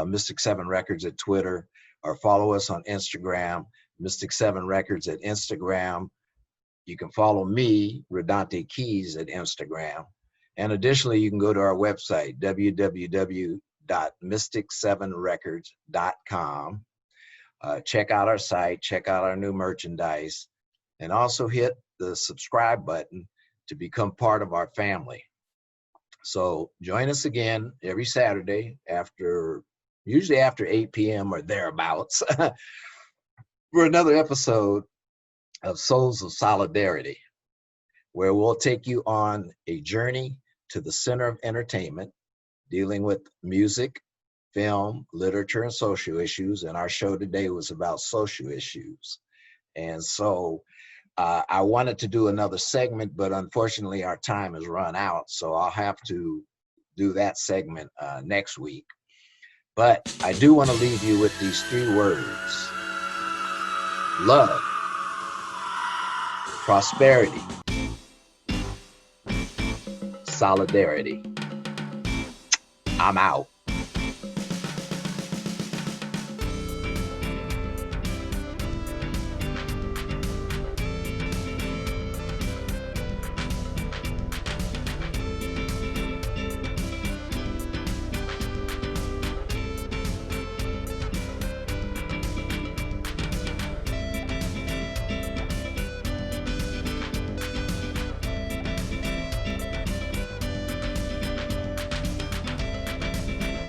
Speaker 4: Mystic 7 Records at Twitter, or follow us on Instagram, Mystic 7 Records at Instagram. You can follow me, RaDante Keys, at Instagram. And additionally, you can go to our website, www.mystic7records.com. Check out our site, check out our new merchandise, and also hit the subscribe button to become part of our family. So join us again every Saturday usually after 8 p.m. or thereabouts, for another episode of Souls of Solidarity, where we'll take you on a journey to the center of entertainment, dealing with music, film, literature, and social issues. And our show today was about social issues. And so I wanted to do another segment, but unfortunately our time has run out. So I'll have to do that segment next week. But I do want to leave you with these 3 words: love, prosperity, solidarity. I'm out.